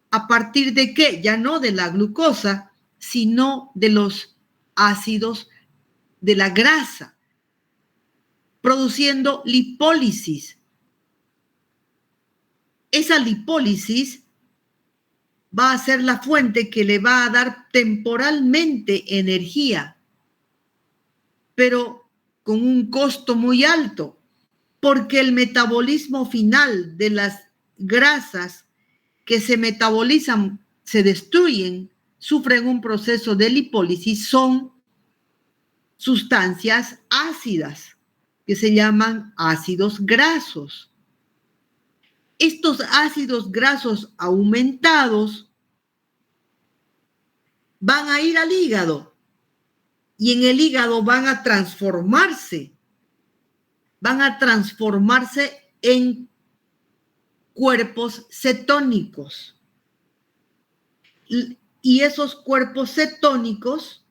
a partir de qué? Ya no de la glucosa, sino de los ácidos de la grasa, produciendo lipólisis. Esa lipólisis va a ser la fuente que le va a dar temporalmente energía, pero con un costo muy alto, porque el metabolismo final de las grasas que se metabolizan, se destruyen, sufren un proceso de lipólisis, son sustancias ácidas que se llaman ácidos grasos. Estos ácidos grasos aumentados van a ir al hígado y en el hígado van a transformarse en cuerpos cetónicos. Y esos cuerpos cetónicos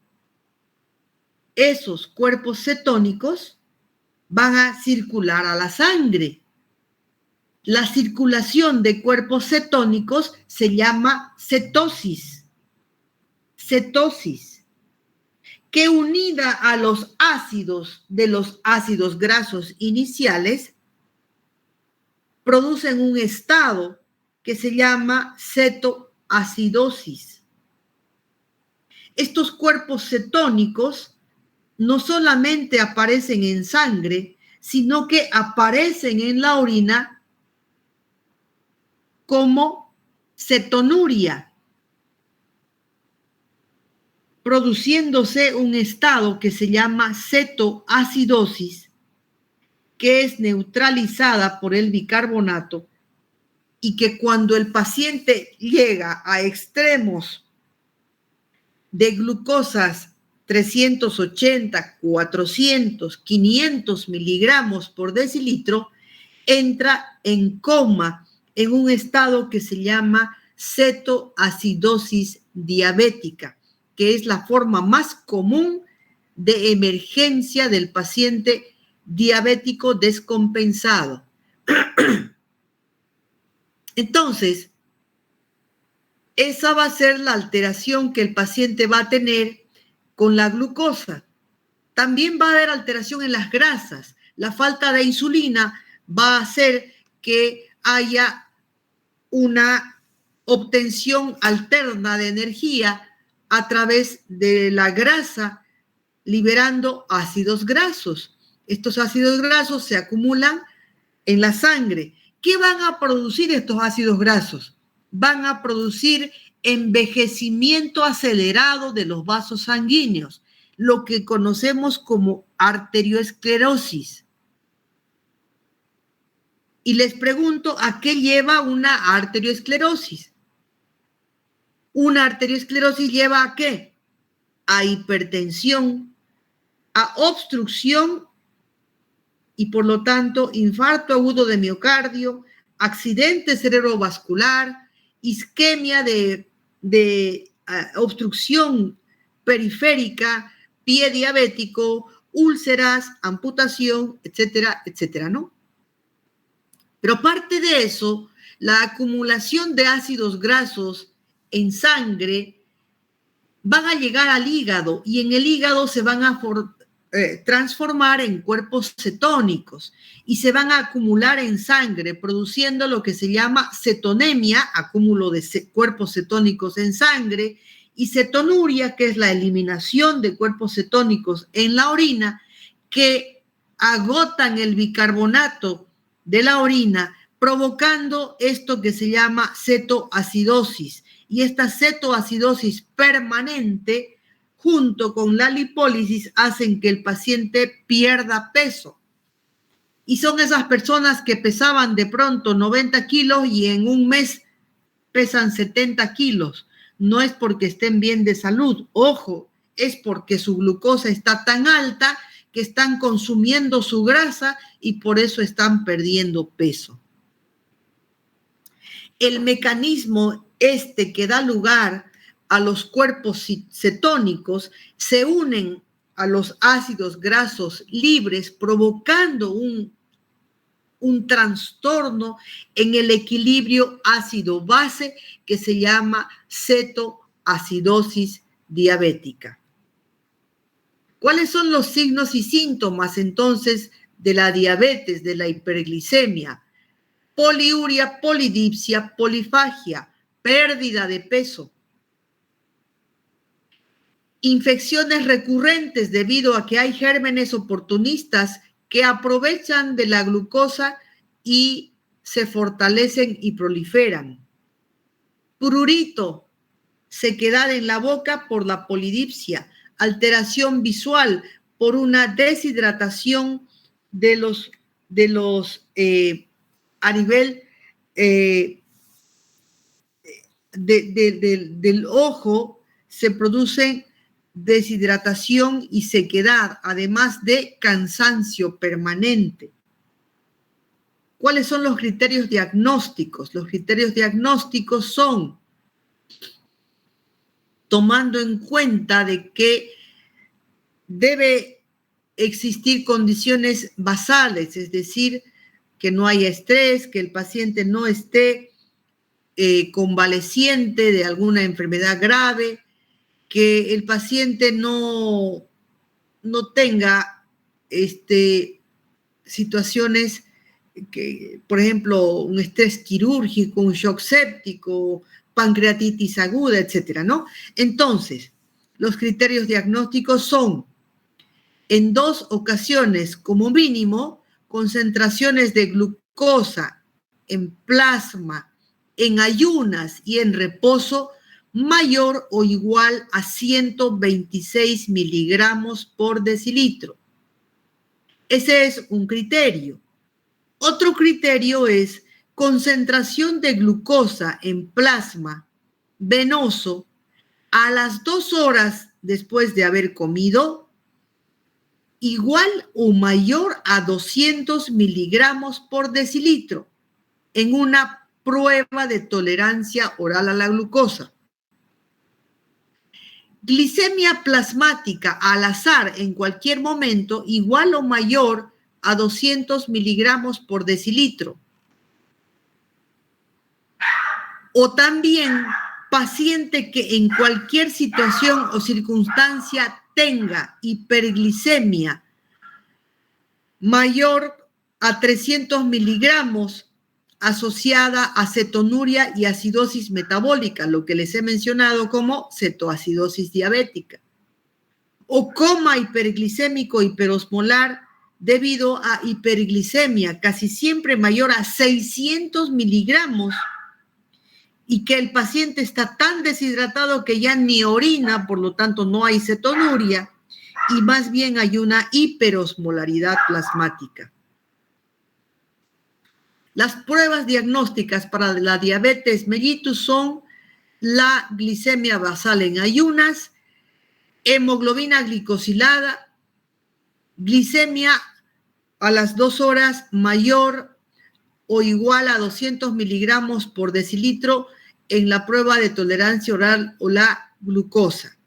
van a circular a la sangre. La circulación de cuerpos cetónicos se llama cetosis. Cetosis, que unida a los ácidos de los ácidos grasos iniciales, producen un estado que se llama cetoacidosis. Estos cuerpos cetónicos no solamente aparecen en sangre, sino que aparecen en la orina como cetonuria, produciéndose un estado que se llama cetoacidosis, que es neutralizada por el bicarbonato y que cuando el paciente llega a extremos de glucosas 380, 400, 500 miligramos por decilitro, entra en coma en un estado que se llama cetoacidosis diabética, que es la forma más común de emergencia del paciente diabético descompensado. Entonces, esa va a ser la alteración que el paciente va a tener con la glucosa. También va a haber alteración en las grasas. La falta de insulina va a hacer que haya una obtención alterna de energía a través de la grasa, liberando ácidos grasos. Estos ácidos grasos se acumulan en la sangre. ¿Qué van a producir estos ácidos grasos? Van a producir envejecimiento acelerado de los vasos sanguíneos, lo que conocemos como arteriosclerosis. Y les pregunto, ¿a qué lleva una arteriosclerosis? Una arteriosclerosis lleva ¿a qué? A hipertensión, a obstrucción y por lo tanto infarto agudo de miocardio, accidente cerebrovascular, isquemia de obstrucción periférica, pie diabético, úlceras, amputación, etcétera, etcétera, ¿no? Pero aparte de eso, la acumulación de ácidos grasos en sangre van a llegar al hígado y en el hígado se van a transformar en cuerpos cetónicos y se van a acumular en sangre, produciendo lo que se llama cetonemia, acúmulo de cuerpos cetónicos en sangre, y cetonuria, que es la eliminación de cuerpos cetónicos en la orina, que agotan el bicarbonato de la orina, provocando esto que se llama cetoacidosis. Y esta cetoacidosis permanente, junto con la lipólisis, hacen que el paciente pierda peso. Y son esas personas que pesaban de pronto 90 kilos y en un mes pesan 70 kilos. No es porque estén bien de salud, ojo, es porque su glucosa está tan alta que están consumiendo su grasa y por eso están perdiendo peso. El mecanismo que da lugar a los cuerpos cetónicos se unen a los ácidos grasos libres, provocando un trastorno en el equilibrio ácido-base que se llama cetoacidosis diabética. ¿Cuáles son los signos y síntomas entonces de la diabetes, de la hiperglicemia? Poliuria, polidipsia, polifagia, pérdida de peso. Infecciones recurrentes debido a que hay gérmenes oportunistas que aprovechan de la glucosa y se fortalecen y proliferan. Prurito, sequedad en la boca por la polidipsia, alteración visual por una deshidratación a nivel del ojo, se produce deshidratación y sequedad, además de cansancio permanente. ¿Cuáles son los criterios diagnósticos? Los criterios diagnósticos son tomando en cuenta de que debe existir condiciones basales, es decir, que no haya estrés, que el paciente no esté convaleciente de alguna enfermedad grave, que el paciente no tenga situaciones que, por ejemplo, un estrés quirúrgico, un shock séptico, pancreatitis aguda, etcétera, ¿no? Entonces, los criterios diagnósticos son, en 2 ocasiones como mínimo, concentraciones de glucosa en plasma, en ayunas y en reposo mayor o igual a 126 miligramos por decilitro. Ese es un criterio. Otro criterio es concentración de glucosa en plasma venoso a las 2 horas después de haber comido, igual o mayor a 200 miligramos por decilitro en una prueba de tolerancia oral a la glucosa. Glicemia plasmática al azar en cualquier momento, igual o mayor a 200 miligramos por decilitro. O también paciente que en cualquier situación o circunstancia tenga hiperglicemia mayor a 300 miligramos asociada a cetonuria y acidosis metabólica, lo que les he mencionado como cetoacidosis diabética. O coma hiperglicémico hiperosmolar debido a hiperglicemia, casi siempre mayor a 600 miligramos, y que el paciente está tan deshidratado que ya ni orina, por lo tanto no hay cetonuria, y más bien hay una hiperosmolaridad plasmática. Las pruebas diagnósticas para la diabetes mellitus son la glicemia basal en ayunas, hemoglobina glicosilada, glicemia a las 2 horas mayor o igual a 200 miligramos por decilitro en la prueba de tolerancia oral o la glucosa.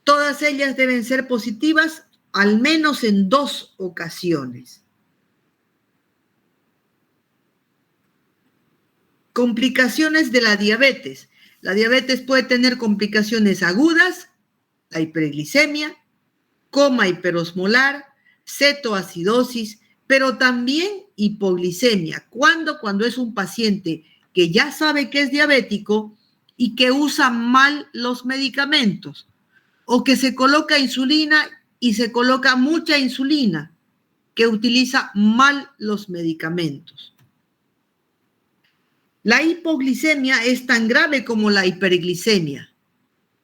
Todas ellas deben ser positivas al menos en 2 ocasiones. Complicaciones de la diabetes. La diabetes puede tener complicaciones agudas, la hiperglicemia, coma hiperosmolar, cetoacidosis, pero también hipoglicemia. ¿Cuándo? Cuando es un paciente que ya sabe que es diabético y que usa mal los medicamentos, o que se coloca insulina y se coloca mucha insulina, que utiliza mal los medicamentos. La hipoglicemia es tan grave como la hiperglicemia.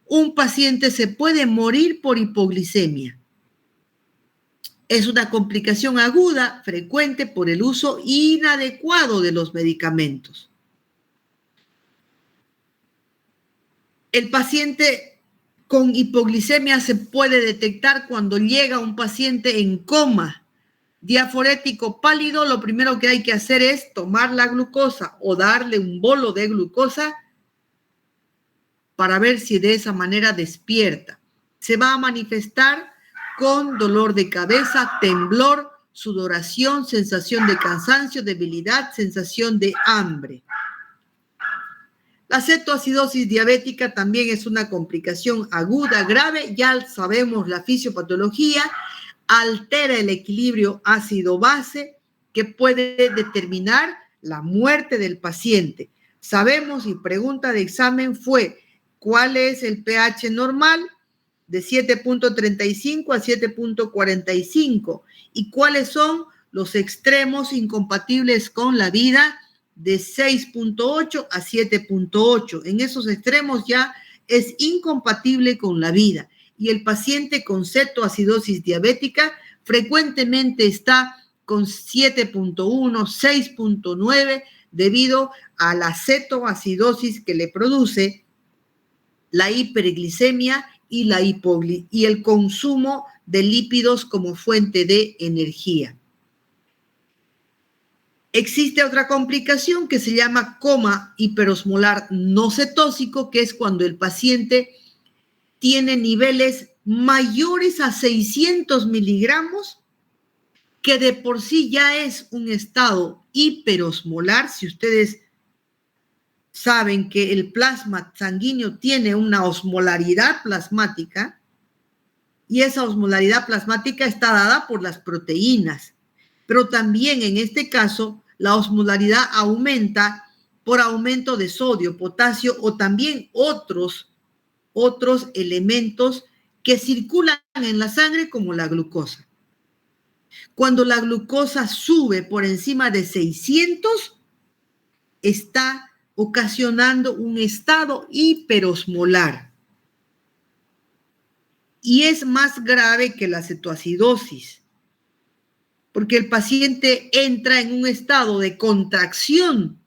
Un paciente se puede morir por hipoglicemia. Es una complicación aguda, frecuente por el uso inadecuado de los medicamentos. El paciente con hipoglicemia se puede detectar cuando llega un paciente en coma, diaforético pálido. Lo primero que hay que hacer es tomar la glucosa o darle un bolo de glucosa para ver si de esa manera despierta. Se va a manifestar con dolor de cabeza, temblor, sudoración, sensación de cansancio, debilidad, sensación de hambre. La cetoacidosis diabética también es una complicación aguda, grave. Ya sabemos la fisiopatología. Altera el equilibrio ácido-base que puede determinar la muerte del paciente. Sabemos, y pregunta de examen fue, ¿cuál es el pH normal? De 7.35 a 7.45. ¿Y cuáles son los extremos incompatibles con la vida? De 6.8 a 7.8. En esos extremos ya es incompatible con la vida. Y el paciente con cetoacidosis diabética frecuentemente está con 7.1, 6.9 debido a la cetoacidosis que le produce la hiperglicemia y el consumo de lípidos como fuente de energía. Existe otra complicación que se llama coma hiperosmolar no cetósico, que es cuando el paciente tiene niveles mayores a 600 miligramos, que de por sí ya es un estado hiperosmolar. Si ustedes saben que el plasma sanguíneo tiene una osmolaridad plasmática, y esa osmolaridad plasmática está dada por las proteínas, pero también en este caso la osmolaridad aumenta por aumento de sodio, potasio o también otros elementos que circulan en la sangre como la glucosa. Cuando la glucosa sube por encima de 600, está ocasionando un estado hiperosmolar. Y es más grave que la cetoacidosis, porque el paciente entra en un estado de contracción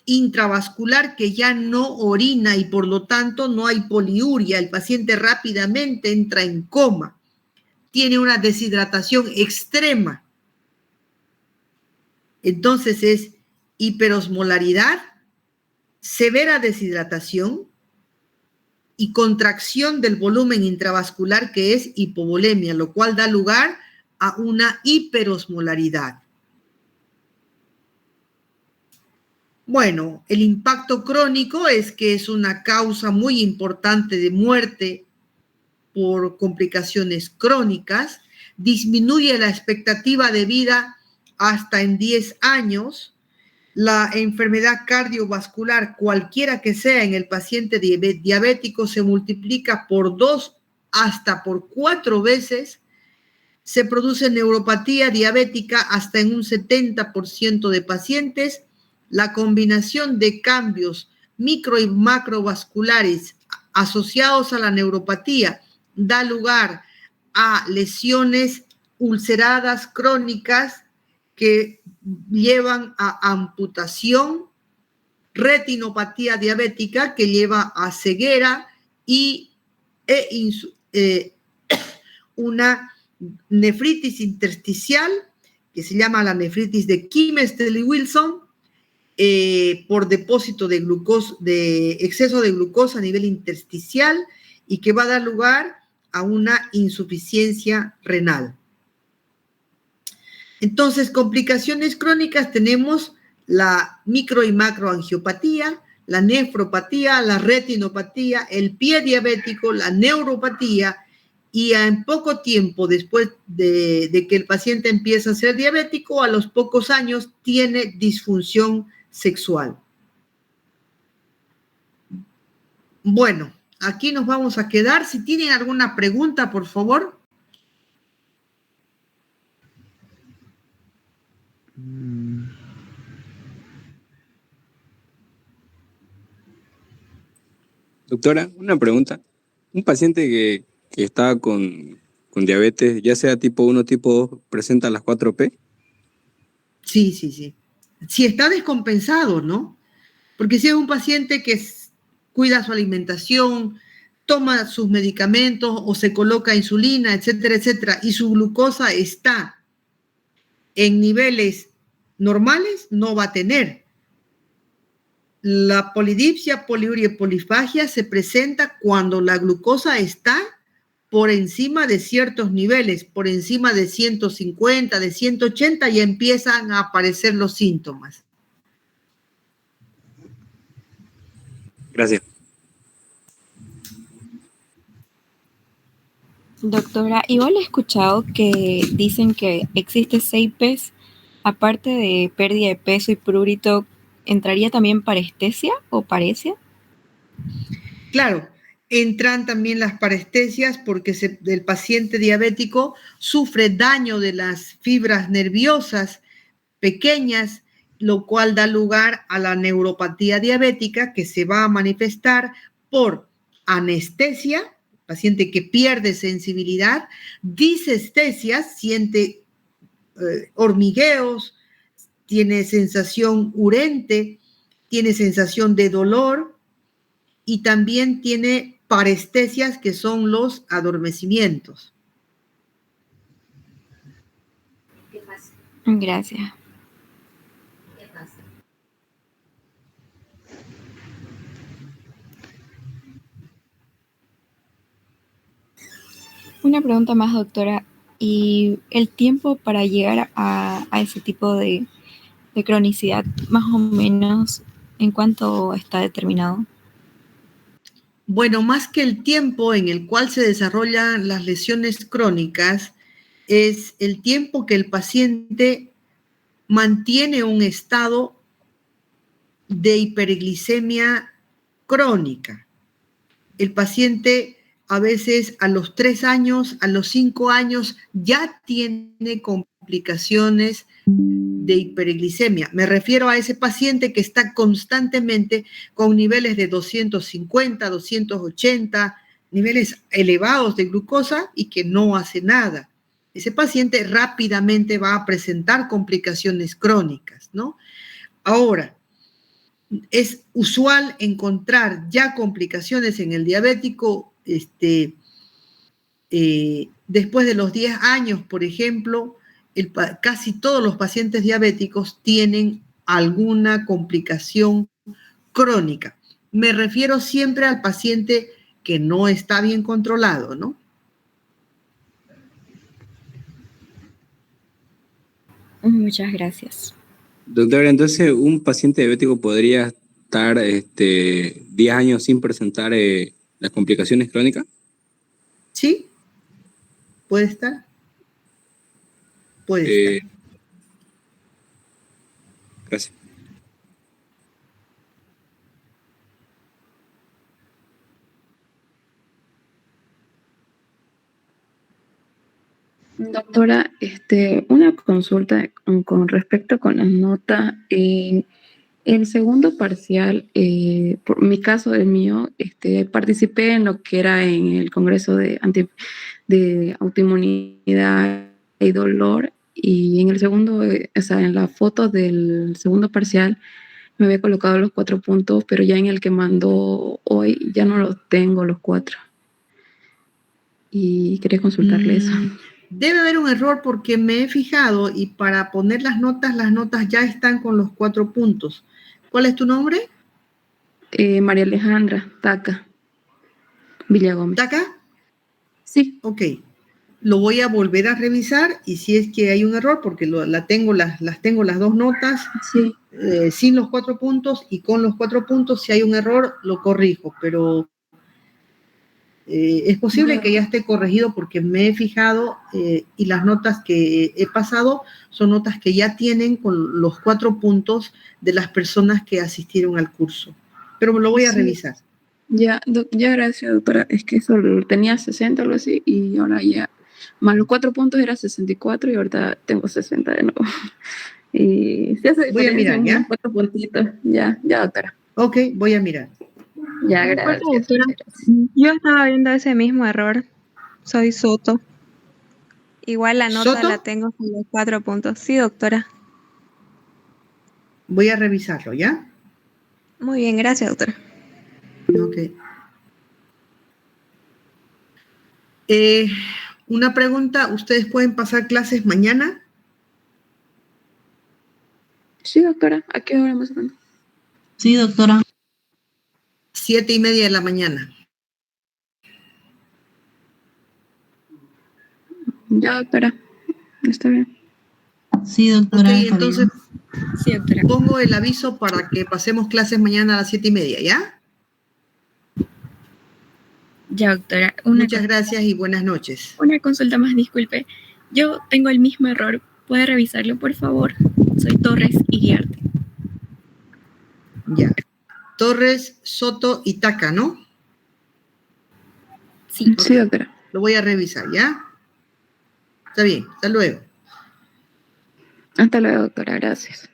intravascular que ya no orina y por lo tanto no hay poliuria. El paciente rápidamente entra en coma, tiene una deshidratación extrema. Entonces es hiperosmolaridad, severa deshidratación y contracción del volumen intravascular, que es hipovolemia, lo cual da lugar a una hiperosmolaridad. Bueno, el impacto crónico es que es una causa muy importante de muerte por complicaciones crónicas, disminuye la expectativa de vida hasta en 10 años, la enfermedad cardiovascular, cualquiera que sea en el paciente diabético, se multiplica por 2 hasta por 4 veces, se produce neuropatía diabética hasta en un 70% de pacientes. La combinación de cambios micro y macrovasculares asociados a la neuropatía da lugar a lesiones ulceradas crónicas que llevan a amputación, retinopatía diabética que lleva a ceguera y una nefritis intersticial que se llama la nefritis de Kimmel-Wilson, por depósito de glucosa, de exceso de glucosa a nivel intersticial, y que va a dar lugar a una insuficiencia renal. Entonces, complicaciones crónicas tenemos la micro y macroangiopatía, la nefropatía, la retinopatía, el pie diabético, la neuropatía, y en poco tiempo después de que el paciente empieza a ser diabético, a los pocos años tiene disfunción sexual. Bueno, aquí nos vamos a quedar. Si tienen alguna pregunta, por favor. Doctora, una pregunta. Un paciente que está con diabetes, ya sea tipo 1 o tipo 2, ¿presenta las 4P? Sí, sí, sí. Si está descompensado, ¿no? Porque si es un paciente que cuida su alimentación, toma sus medicamentos o se coloca insulina, etcétera, etcétera, y su glucosa está en niveles normales, no va a tener. La polidipsia, poliuria y polifagia se presenta cuando la glucosa está por encima de ciertos niveles, por encima de 150, de 180, ya empiezan a aparecer los síntomas. Gracias. Doctora, igual he escuchado que dicen que existe 6 P's, aparte de pérdida de peso y prurito, ¿entraría también parestesia o paresia? Claro, entran también las parestesias porque el paciente diabético sufre daño de las fibras nerviosas pequeñas, lo cual da lugar a la neuropatía diabética que se va a manifestar por anestesia, paciente que pierde sensibilidad, disestesia, siente hormigueos, tiene sensación urente, tiene sensación de dolor y también tiene parestesias, que son los adormecimientos. Gracias. Una pregunta más, doctora. ¿Y el tiempo para llegar a ese tipo de cronicidad, más o menos, en cuánto está determinado? Bueno, más que el tiempo en el cual se desarrollan las lesiones crónicas, es el tiempo que el paciente mantiene un estado de hiperglicemia crónica. El paciente a veces a los 3 años, a los 5 años, ya tiene complicaciones de hiperglicemia. Me refiero a ese paciente que está constantemente con niveles de 250, 280, niveles elevados de glucosa y que no hace nada. Ese paciente rápidamente va a presentar complicaciones crónicas, ¿no? Ahora, es usual encontrar ya complicaciones en el diabético después de los 10 años, por ejemplo. Casi todos los pacientes diabéticos tienen alguna complicación crónica. Me refiero siempre al paciente que no está bien controlado, ¿no? Muchas gracias. Doctora, entonces un paciente diabético podría estar 10 años sin presentar las complicaciones crónicas. Sí, puede estar. Puede estar. Gracias. Doctora, una consulta con respecto con las notas. El segundo parcial, por mi caso, el mío, participé en lo que era en el Congreso de Autoinmunidad y Dolor, y en el segundo, o sea, en la foto del segundo parcial me había colocado los 4 puntos, pero ya en el que mandó hoy ya no los tengo los 4. Y quería consultarle eso. Debe haber un error porque me he fijado y para poner las notas ya están con los 4 puntos. ¿Cuál es tu nombre? María Alejandra Taca. Villagómez. ¿Taca? Sí, Ok. Lo voy a volver a revisar y si es que hay un error, porque tengo las tengo las dos notas, sí. sin los 4 puntos y con los 4 puntos, si hay un error, lo corrijo, pero es posible que ya esté corregido porque me he fijado y las notas que he pasado son notas que ya tienen con los 4 puntos de las personas que asistieron al curso. Pero lo voy a revisar. Ya, ya gracias, doctora. Es que eso tenía 60 o algo así y ahora ya, más los 4 puntos era 64 y ahorita tengo 60 de nuevo. Y se hace Voy a diferencia mirar, ¿ya? unos 4 puntitos. Ya, ya, doctora. Ok, voy a mirar. Ya, No importa, gracias. doctora. Muchas gracias. Yo estaba viendo ese mismo error. Soy Soto. Igual la nota la ¿Soto? tengo con los 4 puntos. Sí, doctora. Voy a revisarlo, ¿ya? Muy bien, gracias, doctora. Ok. Una pregunta, ¿ustedes pueden pasar clases mañana? Sí, doctora. ¿A qué hora más o menos? Sí, doctora. 7:30 de la mañana. Ya, doctora. Está bien. Sí, Ok, doctora, está entonces bien. Sí, doctora. pongo el aviso para que pasemos clases mañana a las 7:30, ¿ya? Ya, doctora, Muchas gracias y buenas noches. una consulta más, disculpe. Yo tengo el mismo error. ¿Puede revisarlo, por favor? Soy Torres Iriarte. Ya. Torres, Soto y Taca, ¿no? Sí. Sí, doctora. Lo voy a revisar, ¿ya? Está bien, hasta luego. Hasta luego, doctora. Gracias.